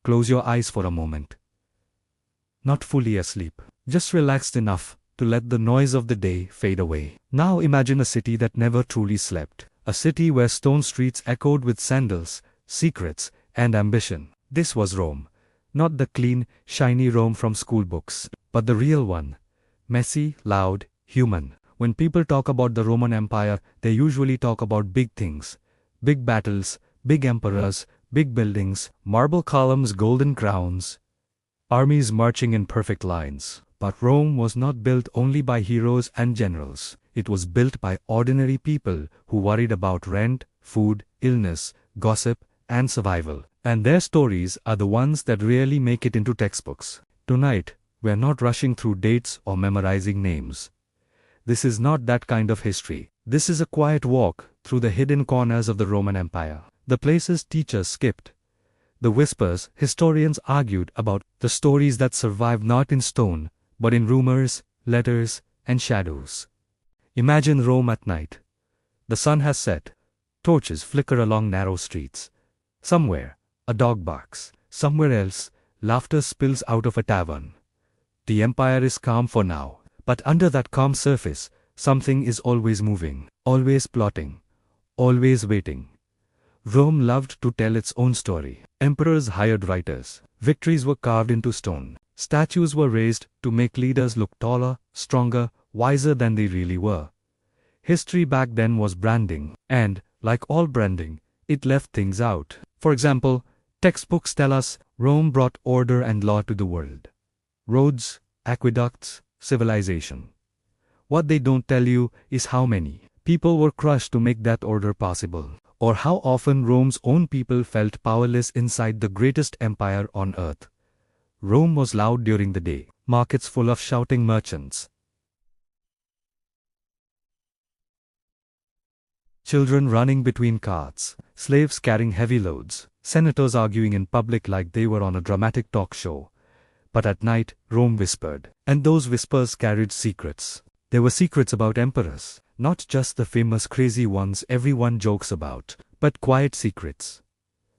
close your eyes for a moment. Not fully asleep, just relaxed enough to let the noise of the day fade away. Now imagine a city that never truly slept. A city where stone streets echoed with sandals, secrets, and ambition. This was Rome. Not the clean, shiny Rome from school books, but the real one. Messy, loud, human. When people talk about the Roman Empire, they usually talk about big things. Big battles, big emperors, big buildings, marble columns, golden crowns, armies marching in perfect lines. But Rome was not built only by heroes and generals. It was built by ordinary people who worried about rent, food, illness, gossip, and survival. And their stories are the ones that really make it into textbooks. Tonight, we're not rushing through dates or memorizing names. This is not that kind of history. This is a quiet walk through the hidden corners of the Roman Empire. The places teachers skipped. The whispers historians argued about. The stories that survived not in stone, but in rumors, letters, and shadows. Imagine Rome at night. The sun has set. Torches flicker along narrow streets. Somewhere, a dog barks. Somewhere else, laughter spills out of a tavern. The empire is calm for now, but under that calm surface, something is always moving, always plotting, always waiting. Rome loved to tell its own story. Emperors hired writers. Victories were carved into stone. Statues were raised to make leaders look taller, stronger, wiser than they really were. History back then was branding, and, like all branding, it left things out. For example, textbooks tell us Rome brought order and law to the world. Roads, aqueducts, civilization. What they don't tell you is how many people were crushed to make that order possible, or how often Rome's own people felt powerless inside the greatest empire on earth. Rome was loud during the day, markets full of shouting merchants, children running between carts, slaves carrying heavy loads, senators arguing in public like they were on a dramatic talk show. But at night, Rome whispered, and those whispers carried secrets. There were secrets about emperors, not just the famous crazy ones everyone jokes about, but quiet secrets.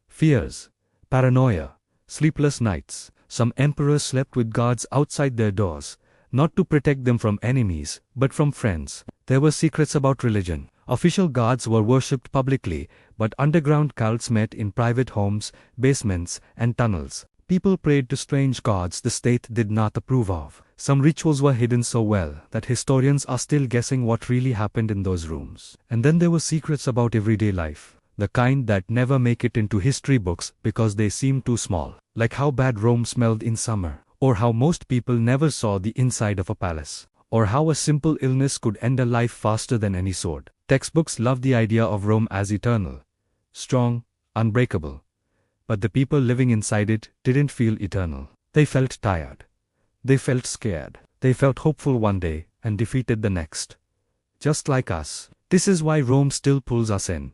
Fears, paranoia, sleepless nights. Some emperors slept with guards outside their doors, not to protect them from enemies, but from friends. There were secrets about religion. Official gods were worshipped publicly, but underground cults met in private homes, basements, and tunnels. People prayed to strange gods the state did not approve of. Some rituals were hidden so well that historians are still guessing what really happened in those rooms. And then there were secrets about everyday life. The kind that never make it into history books because they seem too small. Like how bad Rome smelled in summer. Or how most people never saw the inside of a palace. Or how a simple illness could end a life faster than any sword. Textbooks love the idea of Rome as eternal. Strong, unbreakable. But the people living inside it didn't feel eternal. They felt tired. They felt scared. They felt hopeful one day and defeated the next. Just like us. This is why Rome still pulls us in.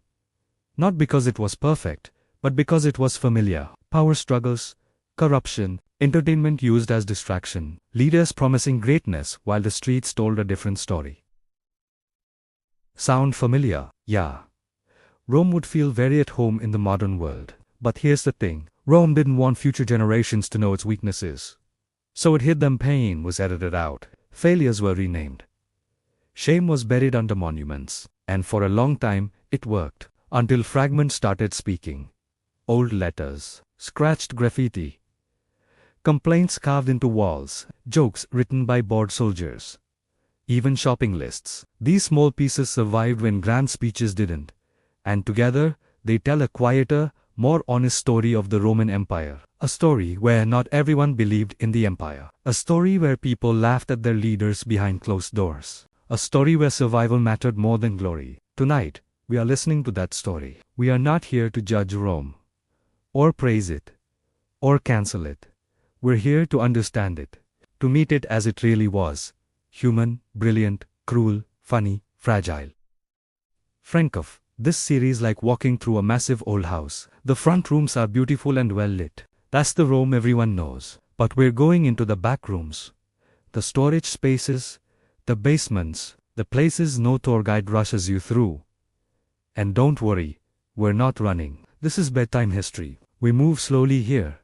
Not because it was perfect, but because it was familiar. Power struggles, corruption, entertainment used as distraction, leaders promising greatness while the streets told a different story. Sound familiar? Yeah. Rome would feel very at home in the modern world. But here's the thing, Rome didn't want future generations to know its weaknesses. So it hid them. Pain was edited out. Failures were renamed. Shame was buried under monuments. And for a long time, it worked. Until fragments started speaking. Old letters, scratched graffiti, complaints carved into walls, jokes written by bored soldiers. Even shopping lists. These small pieces survived when grand speeches didn't. And together, they tell a quieter, more honest story of the Roman Empire. A story where not everyone believed in the empire. A story where people laughed at their leaders behind closed doors. A story where survival mattered more than glory. Tonight, we are listening to that story. We are not here to judge Rome, or praise it, or cancel it. We're here to understand it, to meet it as it really was. Human, brilliant, cruel, funny, fragile. Think of this series like walking through a massive old house. The front rooms are beautiful and well lit. That's the Rome everyone knows. But we're going into the back rooms. The storage spaces, the basements, the places no tour guide rushes you through. And don't worry, we're not running. This is bedtime history. We move slowly here.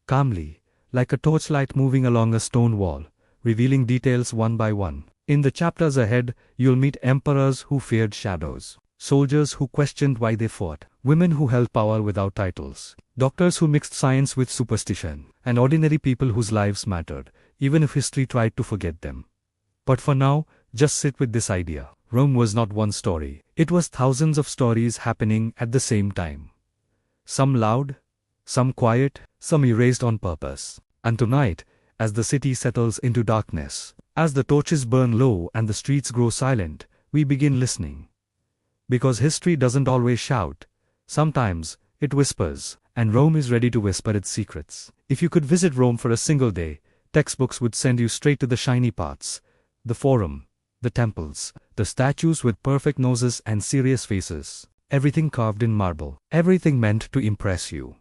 calmly, like a torchlight moving along a stone wall, revealing details one by one. In the chapters ahead, you'll meet emperors who feared shadows, soldiers who questioned why they fought, women who held power without titles, doctors who mixed science with superstition, and ordinary people whose lives mattered, even if history tried to forget them. But for now, just sit with this idea. Rome was not one story. It was thousands of stories happening at the same time. Some loud, some quiet, some erased on purpose. And tonight, as the city settles into darkness, as the torches burn low and the streets grow silent, we begin listening. Because history doesn't always shout. Sometimes, it whispers, and Rome is ready to whisper its secrets. If you could visit Rome for a single day, textbooks would send you straight to the shiny parts. The Forum, the temples, the statues with perfect noses and serious faces. Everything carved in marble. Everything meant to impress you.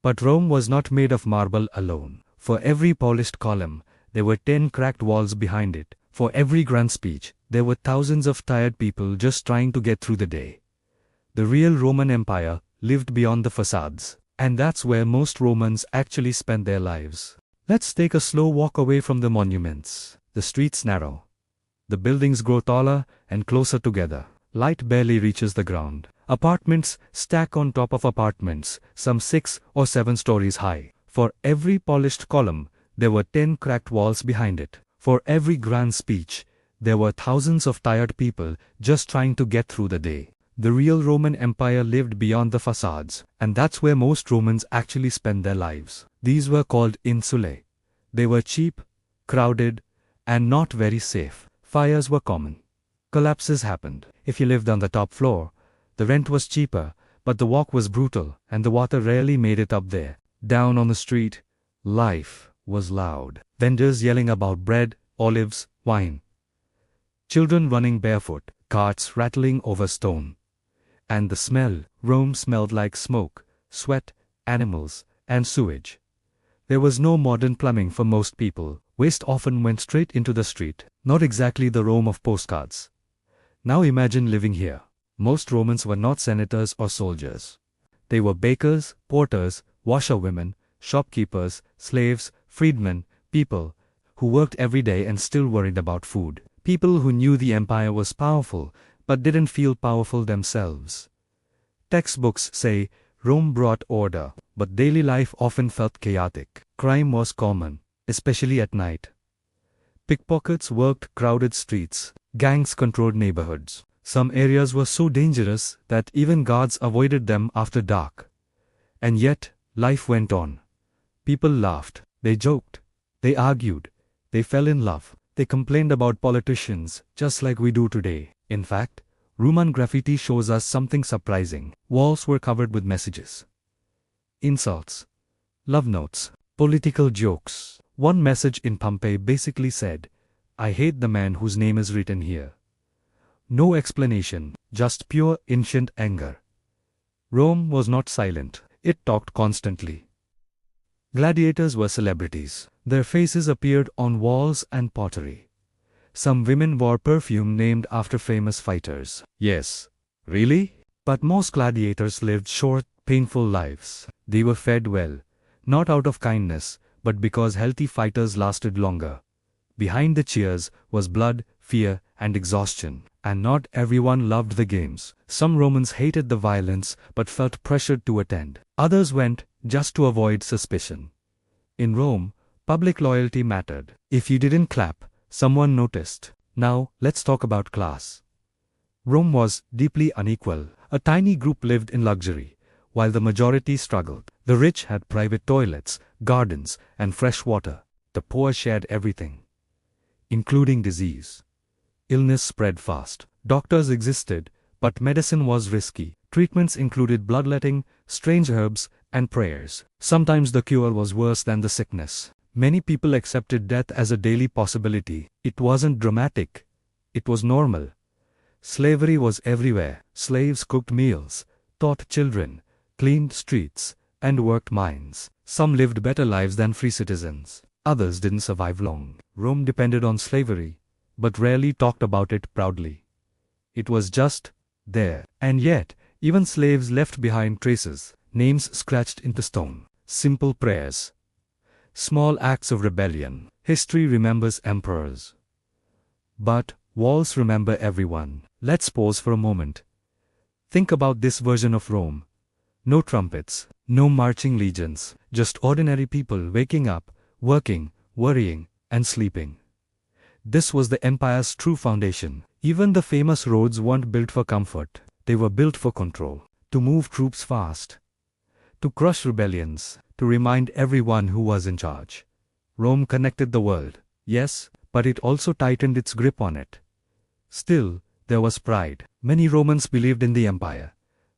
But Rome was not made of marble alone. For every polished column, there were 10 cracked walls behind it. For every grand speech, there were thousands of tired people just trying to get through the day. The real Roman Empire lived beyond the facades. And that's where most Romans actually spent their lives. Let's take a slow walk away from the monuments. The streets narrow. The buildings grow taller and closer together. Light barely reaches the ground. Apartments stack on top of apartments, some 6 or 7 stories high. For every polished column, there were 10 cracked walls behind it. For every grand speech, there were thousands of tired people just trying to get through the day. The real Roman Empire lived beyond the facades, and that's where most Romans actually spent their lives. These were called insulae. They were cheap, crowded, and not very safe. Fires were common. Collapses happened. If you lived on the top floor, the rent was cheaper, but the walk was brutal, and the water rarely made it up there. Down on the street, life was loud. Vendors yelling about bread, olives, wine. Children running barefoot, carts rattling over stone. And the smell. Rome smelled like smoke, sweat, animals, and sewage. There was no modern plumbing for most people. Waste often went straight into the street. Not exactly the Rome of postcards. Now imagine living here. Most Romans were not senators or soldiers. They were bakers, porters, washerwomen, shopkeepers, slaves, freedmen, people who worked every day and still worried about food. People who knew the empire was powerful, but didn't feel powerful themselves. Textbooks say Rome brought order, but daily life often felt chaotic. Crime was common, especially at night. Pickpockets worked crowded streets. Gangs controlled neighborhoods. Some areas were so dangerous that even guards avoided them after dark. And yet, life went on. People laughed. They joked. They argued. They fell in love. They complained about politicians, just like we do today. In fact, Roman graffiti shows us something surprising. Walls were covered with messages. Insults. Love notes. Political jokes. One message in Pompeii basically said, "I hate the man whose name is written here." No explanation, just pure ancient anger. Rome was not silent. It talked constantly. Gladiators were celebrities. Their faces appeared on walls and pottery. Some women wore perfume named after famous fighters. Yes, really? But most gladiators lived short, painful lives. They were fed well, not out of kindness, but because healthy fighters lasted longer. Behind the cheers was blood, fear, and exhaustion. And not everyone loved the games. Some Romans hated the violence but felt pressured to attend. Others went just to avoid suspicion. In Rome, public loyalty mattered. If you didn't clap, someone noticed. Now, let's talk about class. Rome was deeply unequal. A tiny group lived in luxury, while the majority struggled. The rich had private toilets, gardens, and fresh water. The poor shared everything, including disease. Illness spread fast. Doctors existed, but medicine was risky. Treatments included bloodletting, strange herbs, and prayers. Sometimes the cure was worse than the sickness. Many people accepted death as a daily possibility. It wasn't dramatic. It was normal. Slavery was everywhere. Slaves cooked meals, taught children, cleaned streets, and worked mines. Some lived better lives than free citizens. Others didn't survive long. Rome depended on slavery, but rarely talked about it proudly. It was just there. And yet, even slaves left behind traces, names scratched into stone, simple prayers, Small acts of rebellion. History remembers emperors. But walls remember everyone. Let's pause for a moment. Think about this version of Rome. No trumpets, no marching legions, just ordinary people waking up, working, worrying, and sleeping. This was the empire's true foundation. Even the famous roads weren't built for comfort. They were built for control, to move troops fast, to crush rebellions, to remind everyone who was in charge. Rome connected the world, yes, but it also tightened its grip on it. Still, there was pride. Many Romans believed in the empire.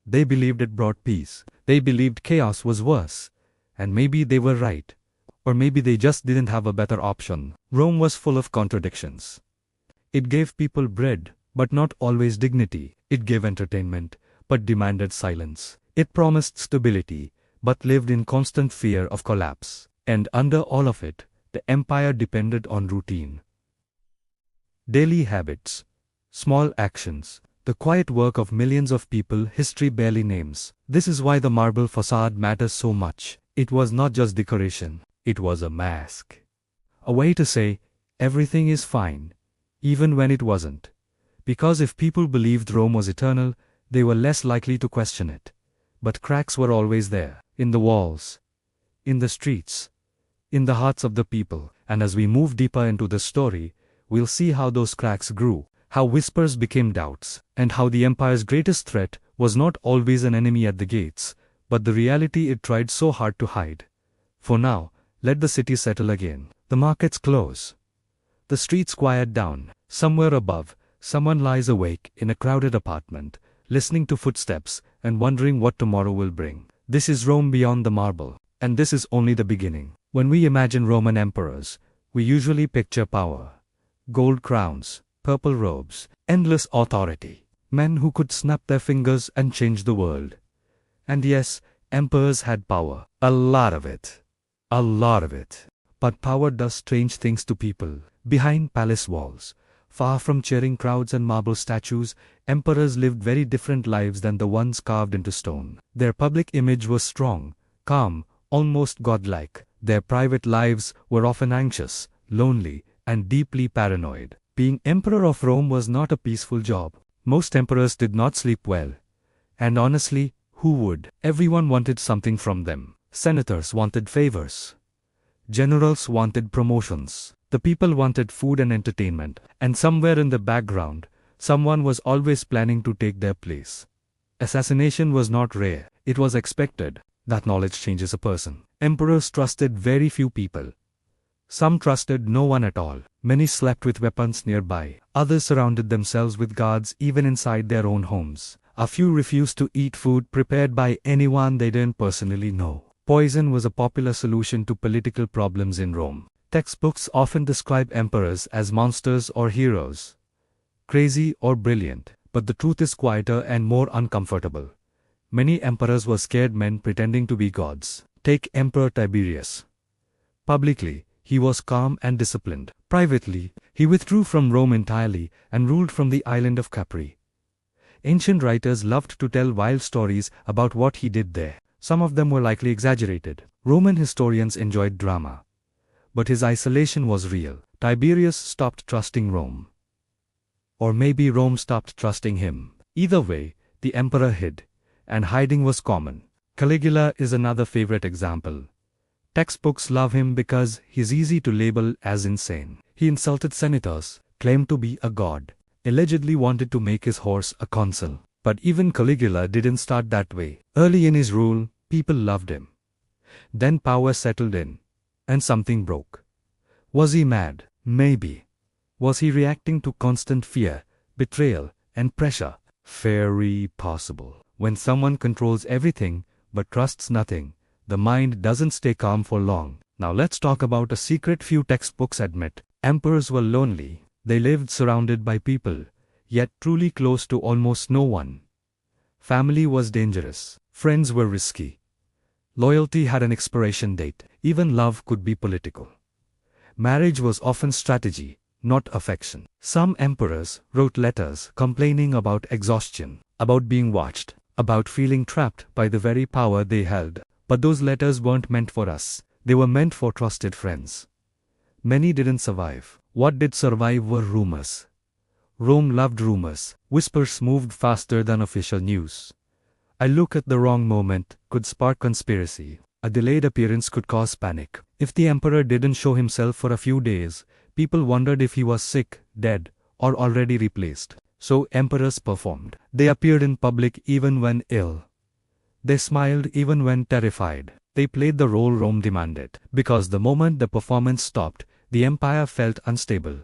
They believed it brought peace. They believed chaos was worse. And maybe they were right. Or maybe they just didn't have a better option. Rome was full of contradictions. It gave people bread, but not always dignity. It gave entertainment, but demanded silence. It promised stability, but lived in constant fear of collapse. And under all of it, the empire depended on routine. Daily habits, small actions, the quiet work of millions of people history barely names. This is why the marble facade matters so much. It was not just decoration, it was a mask. A way to say, everything is fine, even when it wasn't. Because if people believed Rome was eternal, they were less likely to question it. But cracks were always there, in the walls, in the streets, in the hearts of the people. And as we move deeper into the story, we'll see how those cracks grew, how whispers became doubts, and how the empire's greatest threat was not always an enemy at the gates, but the reality it tried so hard to hide. For now, let the city settle again. The markets close. The streets quiet down. Somewhere above, someone lies awake in a crowded apartment, listening to footsteps and wondering what tomorrow will bring. This is Rome beyond the marble, and this is only the beginning. When we imagine Roman emperors, we usually picture power. Gold crowns, purple robes, endless authority. Men who could snap their fingers and change the world. And yes, emperors had power. A lot of it. A lot of it. But power does strange things to people. Behind palace walls, far from cheering crowds and marble statues, emperors lived very different lives than the ones carved into stone. Their public image was strong, calm, almost godlike. Their private lives were often anxious, lonely, and deeply paranoid. Being emperor of Rome was not a peaceful job. Most emperors did not sleep well. And honestly, who would? Everyone wanted something from them. Senators wanted favors. Generals wanted promotions. The people wanted food and entertainment. And somewhere in the background, someone was always planning to take their place. Assassination was not rare. It was expected. That knowledge changes a person. Emperors trusted very few people. Some trusted no one at all. Many slept with weapons nearby. Others surrounded themselves with guards even inside their own homes. A few refused to eat food prepared by anyone they didn't personally know. Poison was a popular solution to political problems in Rome. Textbooks often describe emperors as monsters or heroes. Crazy or brilliant. But the truth is quieter and more uncomfortable. Many emperors were scared men pretending to be gods. Take Emperor Tiberius. Publicly, he was calm and disciplined. Privately, he withdrew from Rome entirely and ruled from the island of Capri. Ancient writers loved to tell wild stories about what he did there. Some of them were likely exaggerated. Roman historians enjoyed drama. But his isolation was real. Tiberius stopped trusting Rome. Or maybe Rome stopped trusting him. Either way, the emperor hid. And hiding was common. Caligula is another favorite example. Textbooks love him because he's easy to label as insane. He insulted senators, claimed to be a god, allegedly wanted to make his horse a consul. But even Caligula didn't start that way. Early in his rule, people loved him. Then power settled in, and something broke. Was he mad? Maybe. Was he reacting to constant fear, betrayal, and pressure? Very possible. When someone controls everything, but trusts nothing, the mind doesn't stay calm for long. Now let's talk about a secret few textbooks admit. Emperors were lonely. They lived surrounded by people, yet truly close to almost no one. Family was dangerous. Friends were risky. Loyalty had an expiration date. Even love could be political. Marriage was often strategy, not affection. Some emperors wrote letters complaining about exhaustion, about being watched, about feeling trapped by the very power they held. But those letters weren't meant for us. They were meant for trusted friends. Many didn't survive. What did survive were rumors. Rome loved rumors. Whispers moved faster than official news. A look at the wrong moment could spark conspiracy. A delayed appearance could cause panic. If the emperor didn't show himself for a few days, people wondered if he was sick, dead, or already replaced. So emperors performed. They appeared in public even when ill. They smiled even when terrified. They played the role Rome demanded. Because the moment the performance stopped, the empire felt unstable.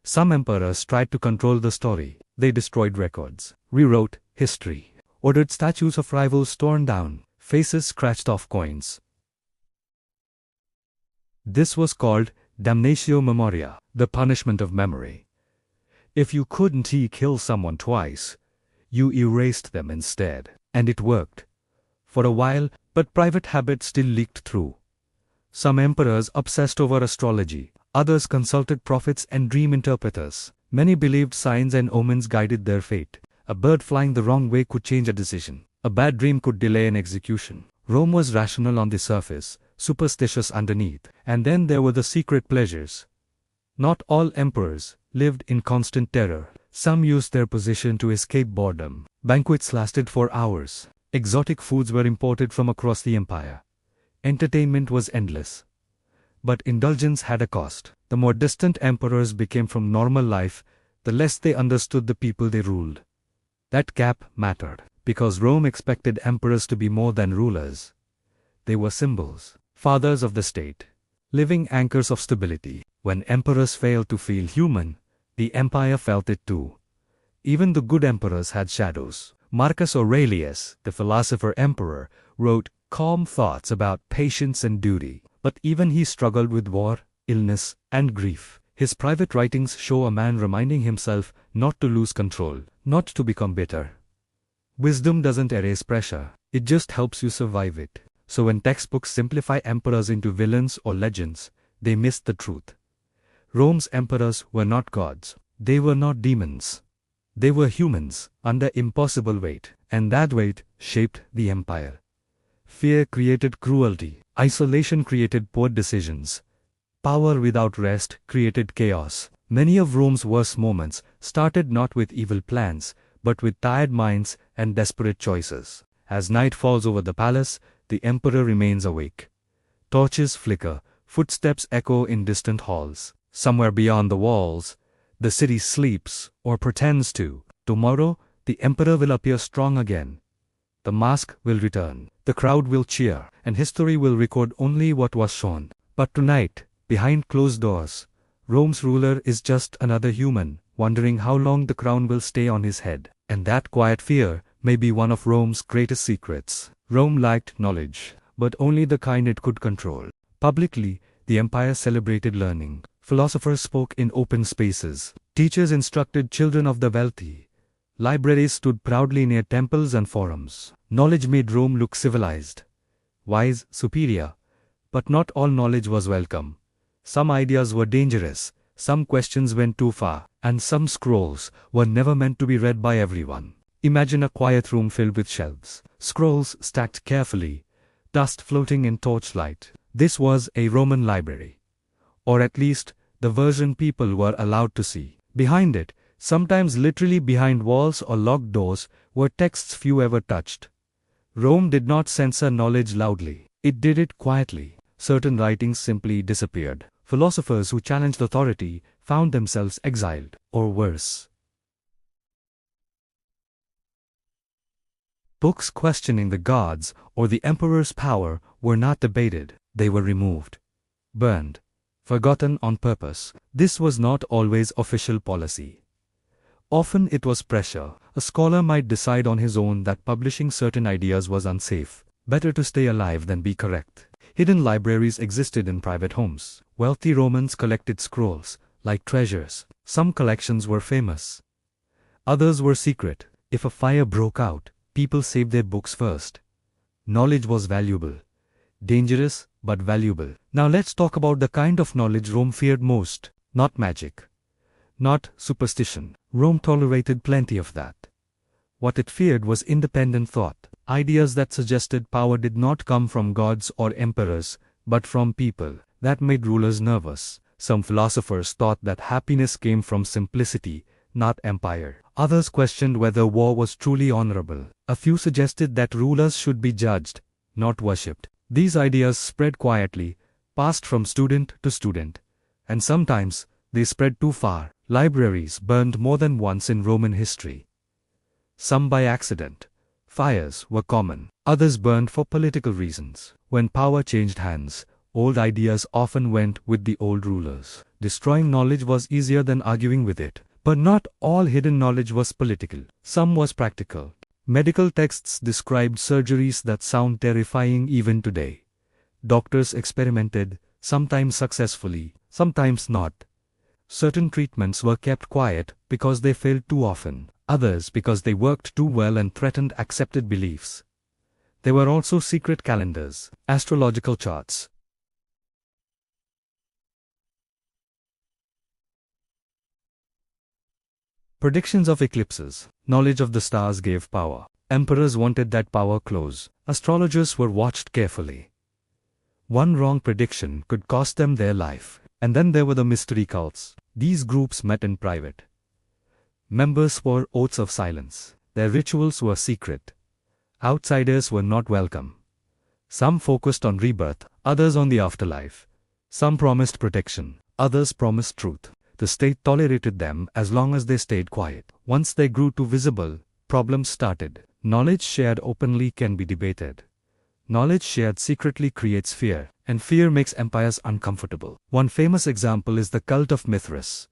Some emperors tried to control the story. They destroyed records, rewrote history, ordered statues of rivals torn down, faces scratched off coins. This was called damnatio memoria, the punishment of memory. If you couldn't kill someone twice, you erased them instead. And it worked. For a while, but private habits still leaked through. Some emperors obsessed over astrology. Others consulted prophets and dream interpreters. Many believed signs and omens guided their fate. A bird flying the wrong way could change a decision. A bad dream could delay an execution. Rome was rational on the surface, superstitious underneath. And then there were the secret pleasures. Not all emperors lived in constant terror. Some used their position to escape boredom. Banquets lasted for hours. Exotic foods were imported from across the empire. Entertainment was endless. But indulgence had a cost. The more distant emperors became from normal life, the less they understood the people they ruled. That gap mattered, because Rome expected emperors to be more than rulers. They were symbols, fathers of the state, living anchors of stability. When emperors failed to feel human, the empire felt it too. Even the good emperors had shadows. Marcus Aurelius, the philosopher-emperor, wrote calm thoughts about patience and duty. But even he struggled with war, illness, and grief. His private writings show a man reminding himself not to lose control, not to become bitter. Wisdom doesn't erase pressure, it just helps you survive it. So when textbooks simplify emperors into villains or legends, they miss the truth. Rome's emperors were not gods. They were not demons. They were humans, under impossible weight, and that weight shaped the empire. Fear created cruelty. Isolation created poor decisions. Power without rest created chaos. Many of Rome's worst moments started not with evil plans, but with tired minds and desperate choices. As night falls over the palace, the emperor remains awake. Torches flicker, footsteps echo in distant halls. Somewhere beyond the walls, the city sleeps, or pretends to. Tomorrow, the emperor will appear strong again. The mask will return, the crowd will cheer, and history will record only what was shown. But tonight, behind closed doors, Rome's ruler is just another human, wondering how long the crown will stay on his head. And that quiet fear may be one of Rome's greatest secrets. Rome liked knowledge, but only the kind it could control. Publicly, the empire celebrated learning. Philosophers spoke in open spaces. Teachers instructed children of the wealthy. Libraries stood proudly near temples and forums. Knowledge made Rome look civilized, wise, superior. But not all knowledge was welcome. Some ideas were dangerous, some questions went too far, and some scrolls were never meant to be read by everyone. Imagine a quiet room filled with shelves, scrolls stacked carefully, dust floating in torchlight. This was a Roman library. Or at least, the version people were allowed to see. Behind it, sometimes literally behind walls or locked doors, were texts few ever touched. Rome did not censor knowledge loudly. It did it quietly. Certain writings simply disappeared. Philosophers who challenged authority found themselves exiled, or worse. Books questioning the gods or the emperor's power were not debated. They were removed, burned, forgotten on purpose. This was not always official policy. Often it was pressure. A scholar might decide on his own that publishing certain ideas was unsafe. Better to stay alive than be correct. Hidden libraries existed in private homes. Wealthy Romans collected scrolls, like treasures. Some collections were famous. Others were secret. If a fire broke out, people saved their books first. Knowledge was valuable. Dangerous, but valuable. Now let's talk about the kind of knowledge Rome feared most. Not magic. Not superstition. Rome tolerated plenty of that. What it feared was independent thought. Ideas that suggested power did not come from gods or emperors, but from people. That made rulers nervous. Some philosophers thought that happiness came from simplicity, not empire. Others questioned whether war was truly honorable. A few suggested that rulers should be judged, not worshipped. These ideas spread quietly, passed from student to student, and sometimes they spread too far. Libraries burned more than once in Roman history. Some by accident. Fires were common. Others burned for political reasons. When power changed hands, old ideas often went with the old rulers. Destroying knowledge was easier than arguing with it. But not all hidden knowledge was political. Some was practical. Medical texts described surgeries that sound terrifying even today. Doctors experimented, sometimes successfully, sometimes not. Certain treatments were kept quiet because they failed too often, others because they worked too well and threatened accepted beliefs. There were also secret calendars, astrological charts, predictions of eclipses. Knowledge of the stars gave power. Emperors wanted that power close. Astrologers were watched carefully. One wrong prediction could cost them their life. And then there were the mystery cults. These groups met in private. Members swore oaths of silence. Their rituals were secret. Outsiders were not welcome. Some focused on rebirth, others on the afterlife. Some promised protection, others promised truth. The state tolerated them as long as they stayed quiet. Once they grew too visible, problems started. Knowledge shared openly can be debated. Knowledge shared secretly creates fear, and fear makes empires uncomfortable. One famous example is the cult of Mithras.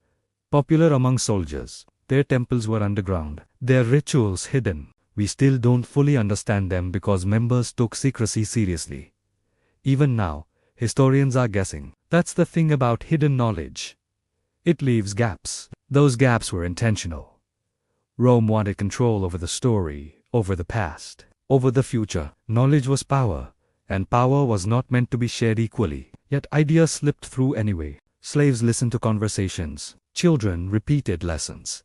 Popular among soldiers, their temples were underground, their rituals hidden. We still don't fully understand them because members took secrecy seriously. Even now, historians are guessing. That's the thing about hidden knowledge. It leaves gaps. Those gaps were intentional. Rome wanted control over the story, over the past, over the future. Knowledge was power, and power was not meant to be shared equally. Yet ideas slipped through anyway. Slaves listened to conversations. Children repeated lessons.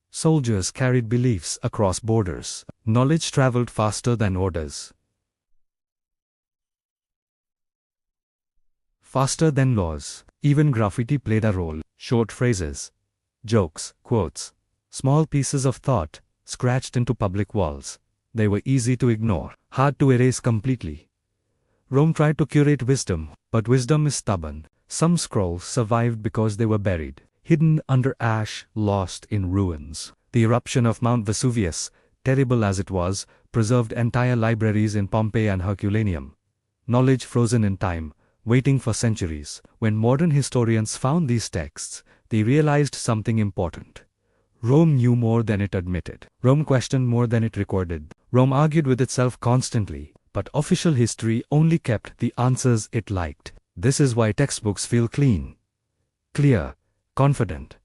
Soldiers carried beliefs across borders. Knowledge traveled faster than orders. Faster than laws. Even graffiti played a role. Short phrases, jokes, quotes, small pieces of thought, scratched into public walls. They were easy to ignore, hard to erase completely. Rome tried to curate wisdom, but wisdom is stubborn. Some scrolls survived because they were buried, hidden under ash, lost in ruins. The eruption of Mount Vesuvius, terrible as it was, preserved entire libraries in Pompeii and Herculaneum. Knowledge frozen in time, waiting for centuries. When modern historians found these texts, they realized something important. Rome knew more than it admitted. Rome questioned more than it recorded. Rome argued with itself constantly, but official history only kept the answers it liked. This is why textbooks feel clean, clear, confident.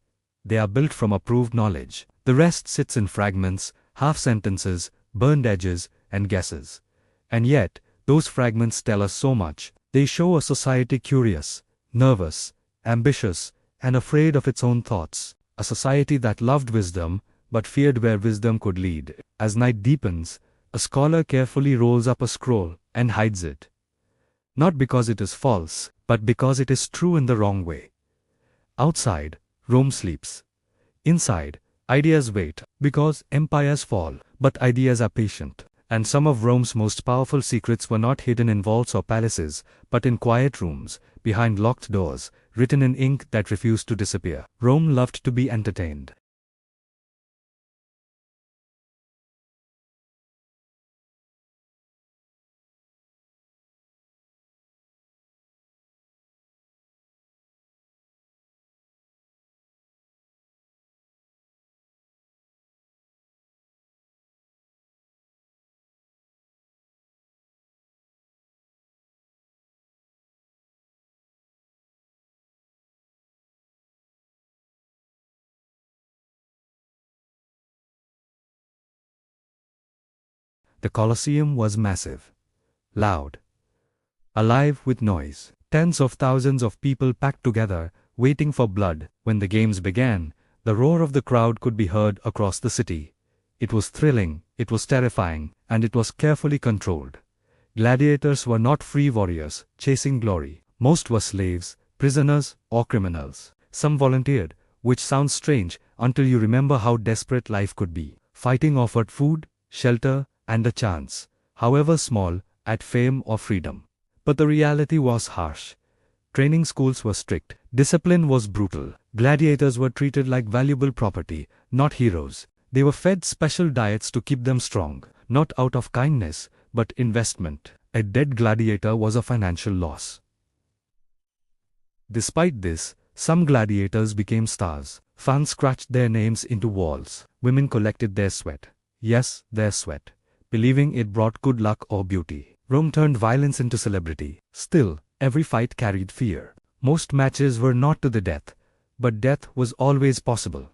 They are built from approved knowledge. The rest sits in fragments, half sentences, burned edges, and guesses. And yet, those fragments tell us so much. They show a society curious, nervous, ambitious, and afraid of its own thoughts. A society that loved wisdom, but feared where wisdom could lead. As night deepens, a scholar carefully rolls up a scroll and hides it. Not because it is false, but because it is true in the wrong way. Outside, Rome sleeps. Inside, ideas wait, because empires fall, but ideas are patient. And some of Rome's most powerful secrets were not hidden in vaults or palaces, but in quiet rooms, behind locked doors, written in ink that refused to disappear. Rome loved to be entertained. The Colosseum was massive, loud, alive with noise. Tens of thousands of people packed together, waiting for blood. When the games began, the roar of the crowd could be heard across the city. It was thrilling, it was terrifying, and it was carefully controlled. Gladiators were not free warriors, chasing glory. Most were slaves, prisoners, or criminals. Some volunteered, which sounds strange until you remember how desperate life could be. Fighting offered food, shelter, and a chance, however small, at fame or freedom. But the reality was harsh. Training schools were strict. Discipline was brutal. Gladiators were treated like valuable property, not heroes. They were fed special diets to keep them strong, not out of kindness, but investment. A dead gladiator was a financial loss. Despite this, some gladiators became stars. Fans scratched their names into walls. Women collected their sweat. Yes, their sweat, believing it brought good luck or beauty. Rome turned violence into celebrity. Still, every fight carried fear. Most matches were not to the death, but death was always possible.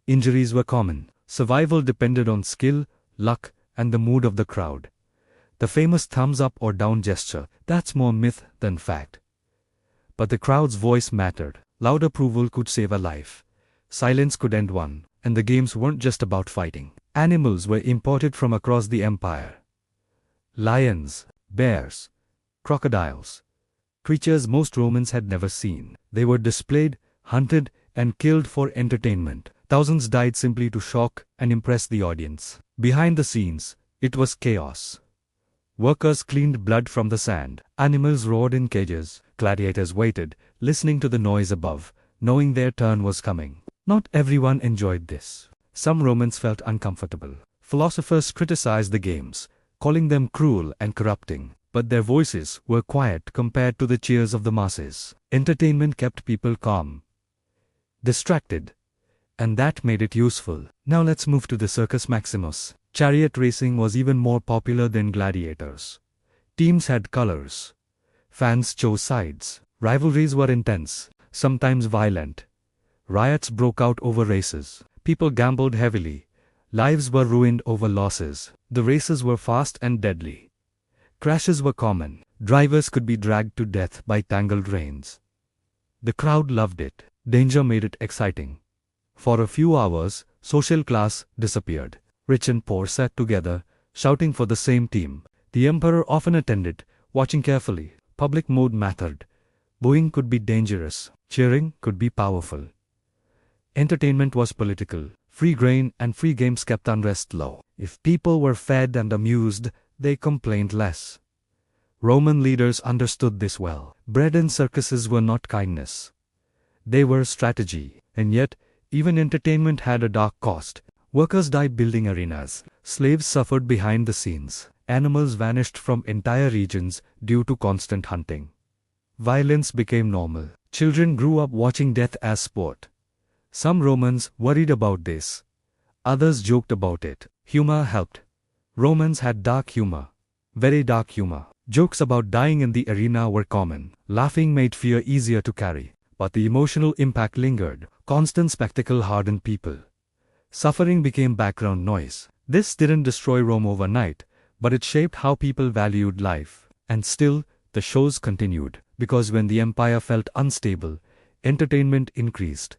Injuries were common. Survival depended on skill, luck, and the mood of the crowd. The famous thumbs up or down gesture, that's more myth than fact. But the crowd's voice mattered. Loud approval could save a life. Silence could end one. And the games weren't just about fighting. Animals were imported from across the empire. Lions, bears, crocodiles. Creatures most Romans had never seen. They were displayed, hunted, and killed for entertainment. Thousands died simply to shock and impress the audience. Behind the scenes, it was chaos. Workers cleaned blood from the sand. Animals roared in cages. Gladiators waited, listening to the noise above, knowing their turn was coming. Not everyone enjoyed this. Some Romans felt uncomfortable. Philosophers criticized the games, calling them cruel and corrupting, but their voices were quiet compared to the cheers of the masses. Entertainment kept people calm, distracted, and that made it useful. Now let's move to the Circus Maximus. Chariot racing was even more popular than gladiators. Teams had colors. Fans chose sides. Rivalries were intense, sometimes violent. Riots broke out over races. People gambled heavily. Lives were ruined over losses. The races were fast and deadly. Crashes were common. Drivers could be dragged to death by tangled reins. The crowd loved it. Danger made it exciting. For a few hours, social class disappeared. Rich and poor sat together, shouting for the same team. The emperor often attended, watching carefully. Public mood mattered. Booing could be dangerous. Cheering could be powerful. Entertainment was political. Free grain and free games kept unrest low. If people were fed and amused, they complained less. Roman leaders understood this well. Bread and circuses were not kindness. They were strategy. And yet, even entertainment had a dark cost. Workers died building arenas. Slaves suffered behind the scenes. Animals vanished from entire regions due to constant hunting. Violence became normal. Children grew up watching death as sport. Some Romans worried about this. Others joked about it. Humor helped. Romans had dark humor. Very dark humor. Jokes about dying in the arena were common. Laughing made fear easier to carry. But the emotional impact lingered. Constant spectacle hardened people. Suffering became background noise. This didn't destroy Rome overnight, but it shaped how people valued life. And still, the shows continued. Because when the empire felt unstable, entertainment increased.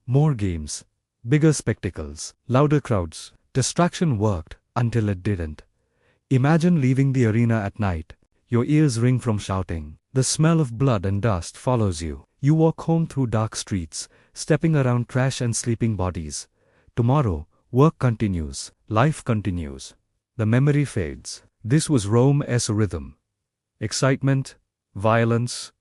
More games, bigger spectacles, louder crowds. Distraction worked until it didn't. Imagine leaving the arena at night. Your ears ring from shouting. The smell of blood and dust follows you. You walk home through dark streets, stepping around trash and sleeping bodies. Tomorrow, work continues. Life continues. The memory fades. This was Rome as a rhythm. Excitement, violence.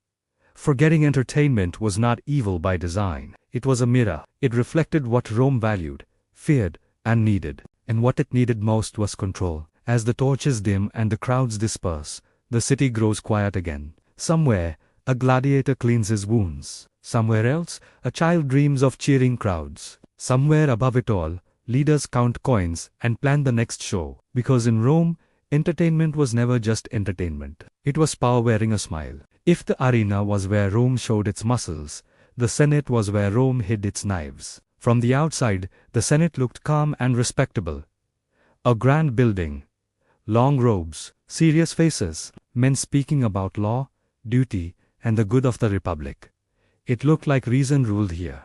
Forgetting entertainment was not evil by design. It was a mirror. It reflected what Rome valued, feared, and needed. And what it needed most was control. As the torches dim and the crowds disperse, the city grows quiet again. Somewhere, a gladiator cleans his wounds. Somewhere else, a child dreams of cheering crowds. Somewhere above it all, leaders count coins and plan the next show. Because in Rome, entertainment was never just entertainment. It was power wearing a smile. If the arena was where Rome showed its muscles, the Senate was where Rome hid its knives. From the outside, the Senate looked calm and respectable. A grand building. Long robes, serious faces, men speaking about law, duty, and the good of the republic. It looked like reason ruled here.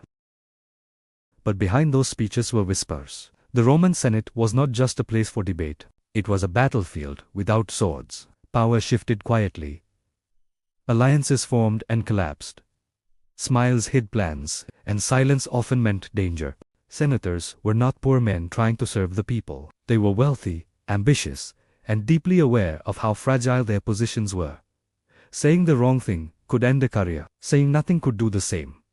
But behind those speeches were whispers. The Roman Senate was not just a place for debate. It was a battlefield without swords. Power shifted quietly. Alliances formed and collapsed. Smiles hid plans, and silence often meant danger. Senators were not poor men trying to serve the people. They were wealthy, ambitious, and deeply aware of how fragile their positions were. Saying the wrong thing could end a career. Saying nothing could do the same.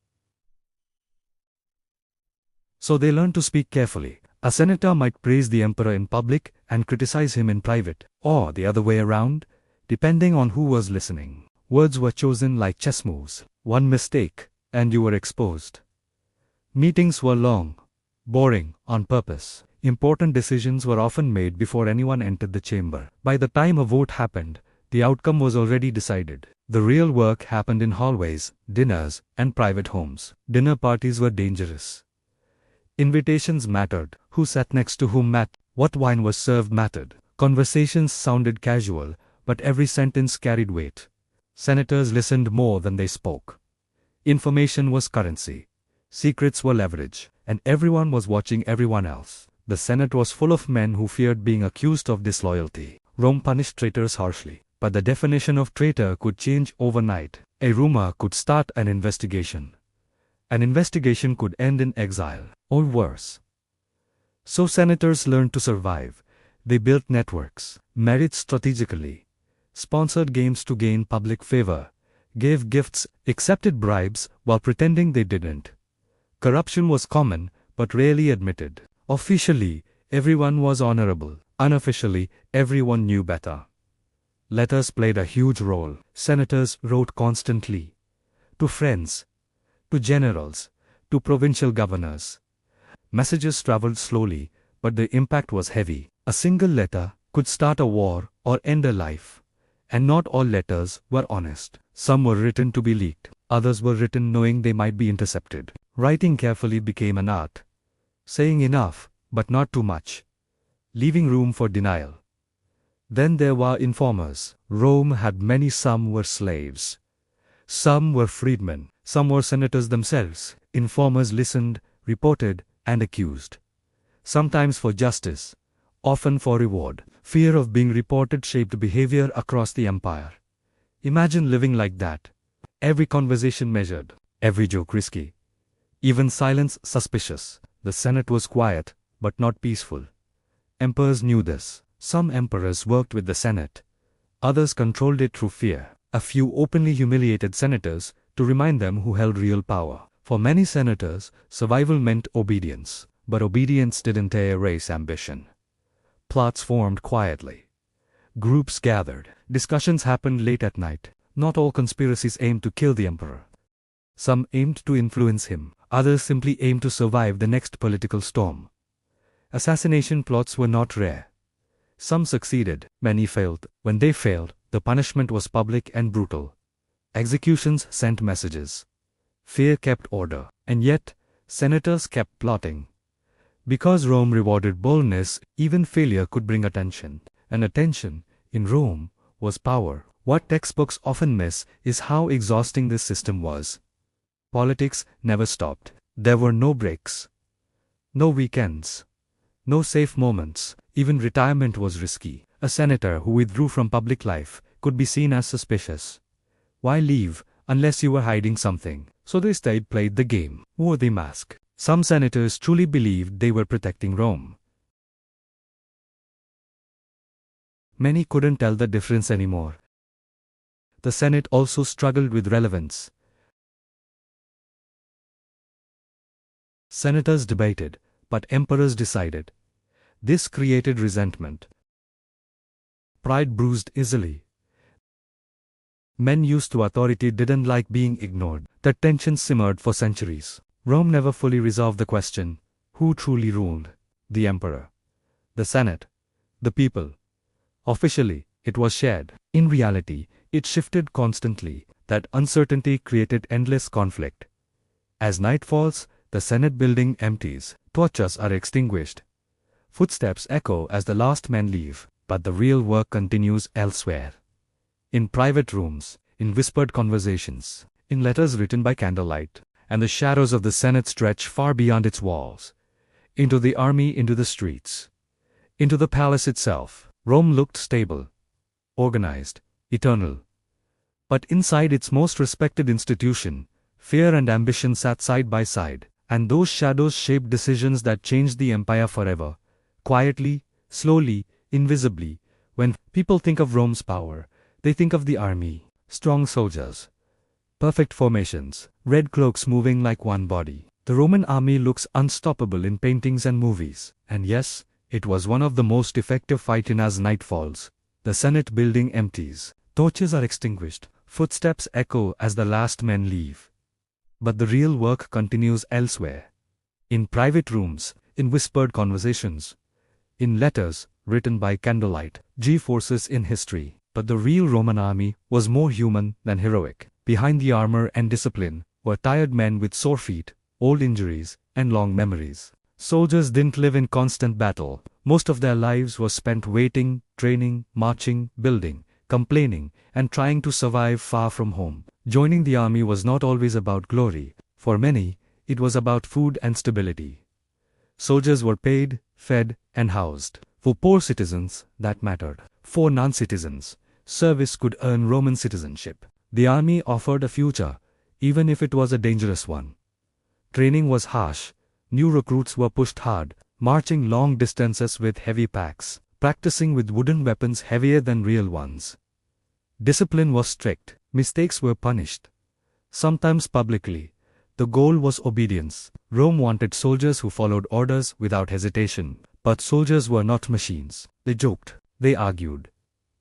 So they learned to speak carefully. A senator might praise the emperor in public and criticize him in private, or the other way around, depending on who was listening. Words were chosen like chess moves. One mistake, and you were exposed. Meetings were long, boring, on purpose. Important decisions were often made before anyone entered the chamber. By the time a vote happened, the outcome was already decided. The real work happened in hallways, dinners, and private homes. Dinner parties were dangerous. Invitations mattered. Who sat next to whom mattered. What wine was served mattered. Conversations sounded casual, but every sentence carried weight. Senators listened more than they spoke. Information was currency. Secrets were leverage, and everyone was watching everyone else. The Senate was full of men who feared being accused of disloyalty. Rome punished traitors harshly, but the definition of traitor could change overnight. A rumor could start an investigation. An investigation could end in exile, or worse. So senators learned to survive. They built networks, married strategically, sponsored games to gain public favor, gave gifts, accepted bribes while pretending they didn't. Corruption was common, but rarely admitted. Officially, everyone was honorable. Unofficially, everyone knew better. Letters played a huge role. Senators wrote constantly. To friends, to generals, to provincial governors. Messages traveled slowly, but the impact was heavy. A single letter could start a war or end a life. And not all letters were honest. Some were written to be leaked. Others were written knowing they might be intercepted. Writing carefully became an art. Saying enough, but not too much. Leaving room for denial. Then there were informers. Rome had many. Some were slaves. Some were freedmen. Some were senators themselves. Informers listened, reported, and accused. Sometimes for justice, often for reward. Fear of being reported shaped behavior across the empire. Imagine living like that. Every conversation measured, every joke risky, even silence suspicious. The Senate was quiet, but not peaceful. Emperors knew this. Some emperors worked with the Senate. Others controlled it through fear. A few openly humiliated senators to remind them who held real power. For many senators, survival meant obedience, but obedience didn't erase ambition. Plots formed quietly. Groups gathered. Discussions happened late at night. Not all conspiracies aimed to kill the emperor. Some aimed to influence him. Others simply aimed to survive the next political storm. Assassination plots were not rare. Some succeeded, many failed. When they failed, the punishment was public and brutal. Executions sent messages. Fear kept order. And yet, senators kept plotting. Because Rome rewarded boldness, even failure could bring attention. And attention, in Rome, was power. What textbooks often miss is how exhausting this system was. Politics never stopped. There were no breaks. No weekends. No safe moments. Even retirement was risky. A senator who withdrew from public life could be seen as suspicious. Why leave, unless you were hiding something? So they stayed, played the game, wore the mask. Some senators truly believed they were protecting Rome. Many couldn't tell the difference anymore. The Senate also struggled with relevance. Senators debated, but emperors decided. This created resentment. Pride bruised easily. Men used to authority didn't like being ignored. The tension simmered for centuries. Rome never fully resolved the question, who truly ruled? The emperor, the Senate, the people. Officially, it was shared. In reality, it shifted constantly. That uncertainty created endless conflict. As night falls, the Senate building empties. Torches are extinguished. Footsteps echo as the last men leave, but the real work continues elsewhere. In private rooms, in whispered conversations, in letters written by candlelight. And the shadows of the Senate stretch far beyond its walls. Into the army, into the streets. Into the palace itself. Rome looked stable. organized, eternal. But inside its most respected institution, fear and ambition sat side by side, and those shadows shaped decisions that changed the empire forever. Quietly, slowly, invisibly, when people think of Rome's power, they think of the army, strong soldiers, perfect formations, red cloaks moving like one body. The Roman army looks unstoppable in paintings and movies, and yes, it was one of the most effective fights in as night falls. The Senate building empties, torches are extinguished, footsteps echo as the last men leave. But the real work continues elsewhere. In private rooms, in whispered conversations, in letters written by candlelight, G-forces in history. But the real Roman army was more human than heroic. Behind the armor and discipline were tired men with sore feet, old injuries, and long memories. Soldiers didn't live in constant battle. Most of their lives were spent waiting, training, marching, building, complaining, and trying to survive far from home. Joining the army was not always about glory. For many, it was about food and stability. Soldiers were paid, fed, and housed. For poor citizens, that mattered. For non-citizens, service could earn Roman citizenship. The army offered a future, even if it was a dangerous one. Training was harsh. New recruits were pushed hard, marching long distances with heavy packs, practicing with wooden weapons heavier than real ones. Discipline was strict. Mistakes were punished, sometimes publicly. The goal was obedience. Rome wanted soldiers who followed orders without hesitation. But soldiers were not machines. They joked. They argued.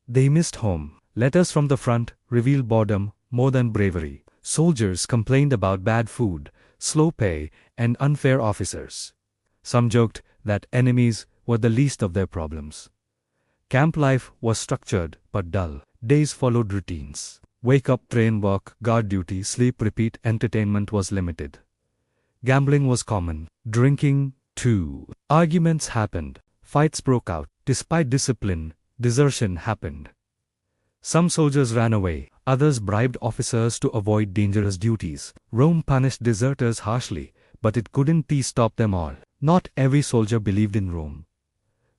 They missed home. Letters from the front revealed boredom more than bravery. Soldiers complained about bad food, slow pay, and unfair officers. Some joked that enemies were the least of their problems. Camp life was structured but dull. Days followed routines. Wake up, train, work, guard duty, sleep, repeat. Entertainment was limited. Gambling was common. Drinking, too. Arguments happened. Fights broke out. Despite discipline, desertion happened. Some soldiers ran away. Others bribed officers to avoid dangerous duties. Rome punished deserters harshly, but it couldn't stop them all. Not every soldier believed in Rome.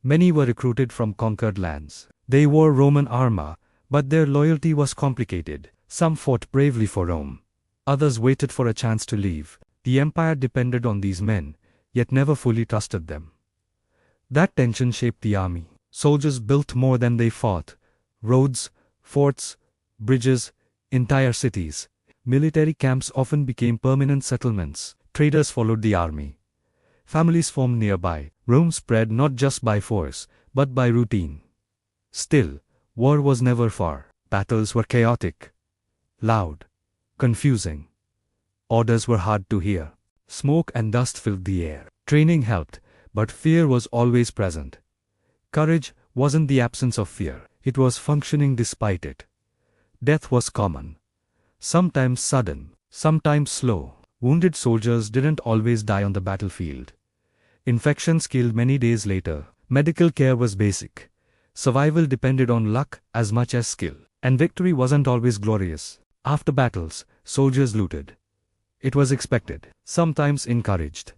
Many were recruited from conquered lands. They wore Roman armor, but their loyalty was complicated. Some fought bravely for Rome. Others waited for a chance to leave. The empire depended on these men, yet never fully trusted them. That tension shaped the army. Soldiers built more than they fought. Roads, forts, bridges, entire cities. Military camps often became permanent settlements. Traders followed the army. Families formed nearby. Rome spread not just by force, but by routine. Still, war was never far. Battles were chaotic, loud, confusing. Orders were hard to hear. Smoke and dust filled the air. Training helped, but fear was always present. Courage wasn't the absence of fear. It was functioning despite it. Death was common. Sometimes sudden, sometimes slow. Wounded soldiers didn't always die on the battlefield. Infections killed many days later. Medical care was basic. Survival depended on luck as much as skill. And victory wasn't always glorious. After battles, soldiers looted. It was expected, sometimes encouraged.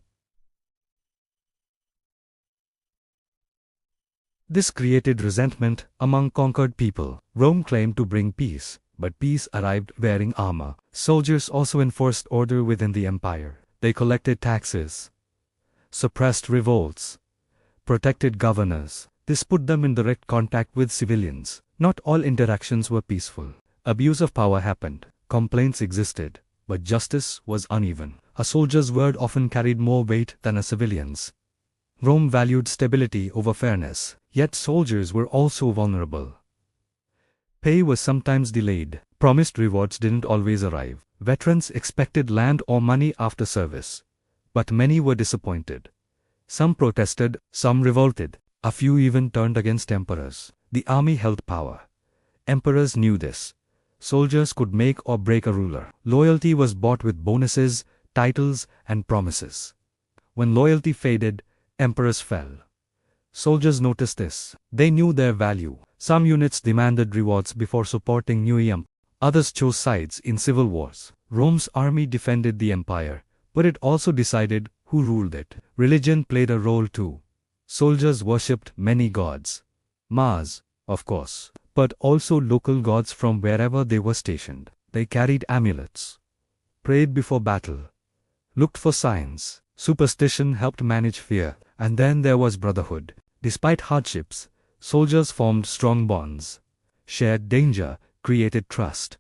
This created resentment among conquered people. Rome claimed to bring peace, but peace arrived wearing armor. Soldiers also enforced order within the empire. They collected taxes, suppressed revolts, protected governors. This put them in direct contact with civilians. Not all interactions were peaceful. Abuse of power happened. Complaints existed, but justice was uneven. A soldier's word often carried more weight than a civilian's. Rome valued stability over fairness, yet soldiers were also vulnerable. Pay was sometimes delayed. Promised rewards didn't always arrive. Veterans expected land or money after service. But many were disappointed. Some protested, some revolted. A few even turned against emperors. The army held power. Emperors knew this. Soldiers could make or break a ruler. Loyalty was bought with bonuses, titles, and promises. When loyalty faded, emperors fell. Soldiers noticed this. They knew their value. Some units demanded rewards before supporting new empires. Others chose sides in civil wars. Rome's army defended the empire, but it also decided who ruled it. Religion played a role too. Soldiers worshipped many gods. Mars, of course, but also local gods from wherever they were stationed. They carried amulets, prayed before battle, looked for signs. Superstition helped manage fear, and then there was brotherhood. Despite hardships, soldiers formed strong bonds. Shared danger created trust.